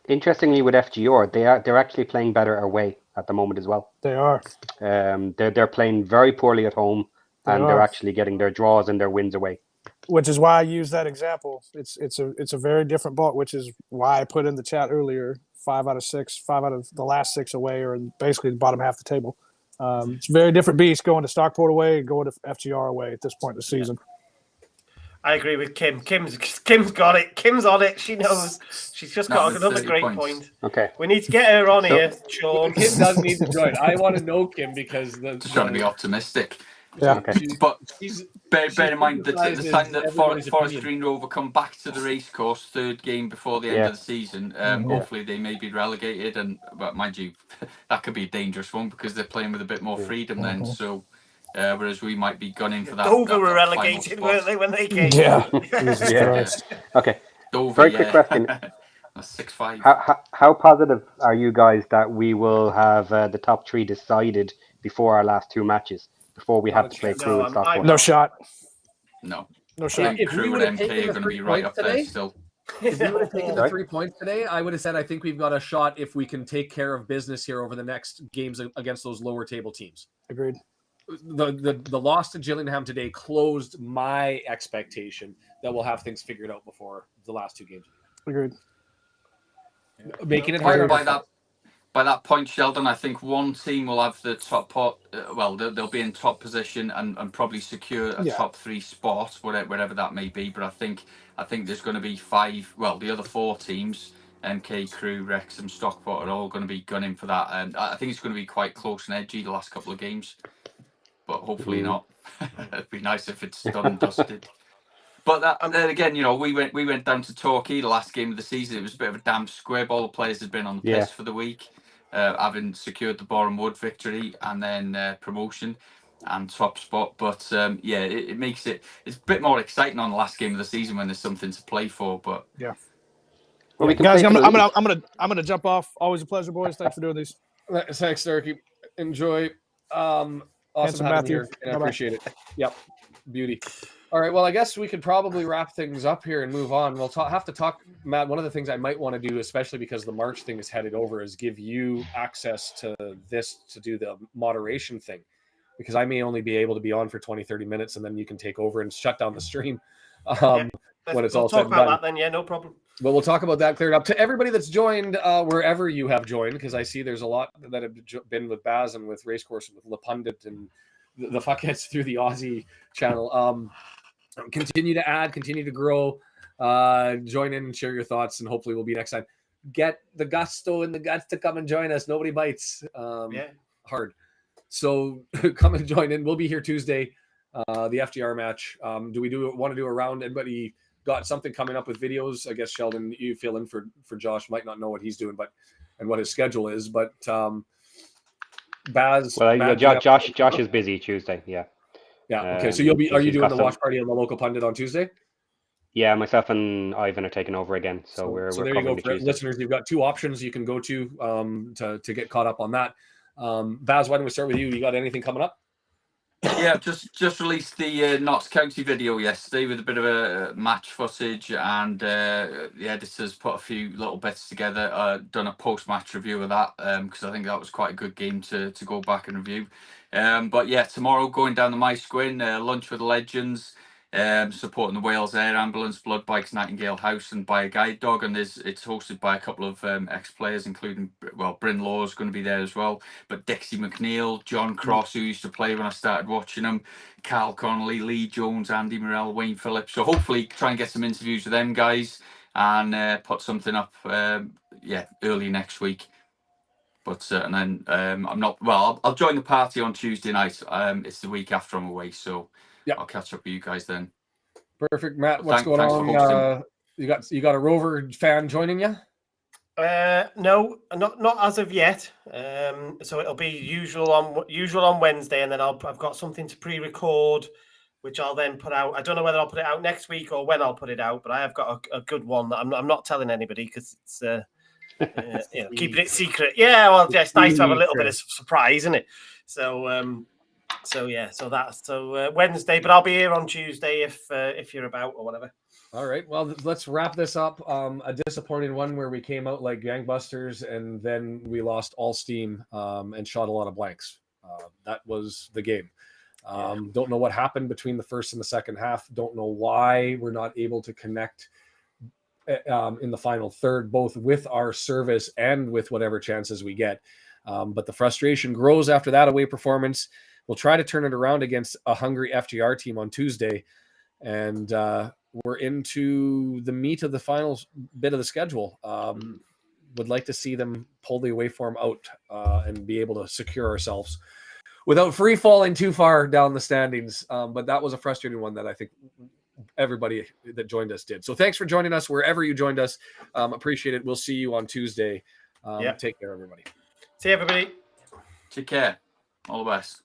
S5: interestingly with FGR, they're actually playing better away. at the moment as well.
S7: They are.
S5: They're playing very poorly at home, and they're actually getting their draws and their wins away.
S7: Which is why I use that example. It's a very different ball, which is why I put in the chat earlier 5 out of 6, 5 out of the last 6 away, or basically the bottom half of the table. It's a very different beast going to Stockport away and going to FGR away at this point in the season.
S2: I agree with Kim. Kim's got it. Kim's on it. She knows. She's just got another great point.
S5: Okay.
S2: We need to get her on here, Sean.
S1: Kim does need to join. I want to know Kim because
S4: Just trying to be optimistic.
S7: Yeah.
S5: Okay.
S4: But
S1: she's
S4: bear in mind that the
S1: emphasizes
S4: time that
S1: everybody's
S4: Forest
S1: opinion.
S4: Green Rover come back to the racecourse, third game before the end of the season, hopefully they may be relegated. But mind you, that could be a dangerous one because they're playing with a bit more freedom then. So, whereas we might be gunning for that.
S2: Dover were
S4: that
S2: relegated,
S4: final
S2: weren't they, when they came?
S7: Yeah.
S5: Yeah. Okay.
S4: Dover,
S5: Very quick question.
S4: 6-5.
S5: How positive are you guys that we will have the top 3 decided before our last 2 matches, before we have to play Crew and Stockport?
S7: No shot.
S4: No.
S7: No
S4: I
S7: shot.
S4: think
S1: If we
S4: Crew
S1: would
S4: and
S1: have
S4: MK
S1: taken
S4: are
S1: the
S4: going to
S1: 3
S4: be right
S1: points
S4: up there
S1: today,
S4: still.
S1: if we would have taken the
S5: Sorry?
S1: 3 points today, I would have said I think we've got a shot if we can take care of business here over the next games against those lower table teams.
S7: Agreed.
S1: The loss to Gillingham today closed my expectation that we'll have things figured out before the last 2 games.
S7: Agreed.
S1: Making it harder.
S4: By that point, Sheldon, I think one team will have the top pot. They'll be in top position and probably secure a top 3 spot, whatever that may be. But I think there's going to be 5. Well, the other 4 teams, MK, Crew, Wrexham, Stockport, are all going to be gunning for that. And I think it's going to be quite close and edgy the last couple of games. But hopefully not. It'd be nice if it's done and dusted. But then again, we went down to Torquay the last game of the season. It was a bit of a damp squib. All the players had been on the piss for the week, having secured the Boreham Wood victory and then promotion and top spot. But it makes it's a bit more exciting on the last game of the season when there's something to play for. But
S5: Well, we can
S7: Guys,
S5: play
S7: I'm gonna jump off. Always a pleasure, boys. Thanks for doing these.
S1: Thanks, Turkey. Enjoy. Awesome having you here, and I appreciate it. Yep, beauty. All right, well, I guess we could probably wrap things up here and move on. We'll have to talk, Matt. One of the things I might want to do, especially because the March thing is headed over, is give you access to this to do the moderation thing, because I may only be able to be on for 20, 30 minutes, and then you can take over and shut down the stream when it's all said and done.
S2: We'll talk about that then, no problem.
S1: But we'll talk about that cleared up. To everybody that's joined, wherever you have joined, because I see there's a lot that have been with Baz and with Racecourse and with Le Pundit and the fuckheads through the Aussie channel. Continue to add, continue to grow, join in and share your thoughts, and hopefully we'll be next time. Get the gusto and the guts to come and join us. Nobody bites hard. So come and join in. We'll be here Tuesday, the FGR match. Do we want to do a round? Anybody got something coming up with videos? I guess, Sheldon, you fill in for Josh. Might not know what he's doing, and what his schedule is. But Baz.
S5: Well,
S1: Matt,
S5: Josh is busy Tuesday. Yeah.
S1: Yeah. Okay. So are you doing the watch party on the Local Pundit on Tuesday?
S5: Yeah, myself and Ivan are taking over again. So we're
S1: there you go, for listeners. You've got 2 options you can go to get caught up on that. Baz, why don't we start with you? You got anything coming up?
S4: Yeah, just released the Notts County video yesterday with a bit of a match footage, and the editors put a few little bits together. Done a post-match review of that because I think that was quite a good game to go back and review. But yeah, tomorrow going down the My Squin, lunch with the legends, supporting the Wales Air Ambulance, Blood Bikes, Nightingale House, and by a guide dog. And it's hosted by a couple of ex-players, including Bryn Law's going to be there as well. But Dixie McNeil, John Cross, who used to play when I started watching him, Cal Connolly, Lee Jones, Andy Morell, Wayne Phillips. So hopefully try and get some interviews with them guys and put something up early next week. But and then I'm not I'll join the party on Tuesday night. It's the week after I'm away, so I'll catch up with you guys then.
S1: Perfect, Matt. What's going on? You got a Rover fan joining you?
S2: No, not as of yet. So it'll be usual on Wednesday, and then I've got something to pre-record, which I'll then put out. I don't know whether I'll put it out next week or when I'll put it out, but I have got a good one that I'm not telling anybody because it's keeping it secret. Yeah, well, it's nice to have a little bit of surprise, isn't it? So So Wednesday, but I'll be here on Tuesday if you're about or whatever.
S1: All right. Well, let's wrap this up. A disappointing one where we came out like gangbusters and then we lost all steam and shot a lot of blanks. That was the game. Don't know what happened between the first and the second half. Don't know why we're not able to connect in the final third, both with our service and with whatever chances we get. But the frustration grows after that away performance. We'll try to turn it around against a hungry FGR team on Tuesday. And we're into the meat of the final bit of the schedule. Would like to see them pull the away form out and be able to secure ourselves without free falling too far down the standings. But that was a frustrating one that I think everybody that joined us did. So thanks for joining us wherever you joined us. Appreciate it. We'll see you on Tuesday. Take care, everybody.
S2: See you, everybody.
S4: Take care. All the best.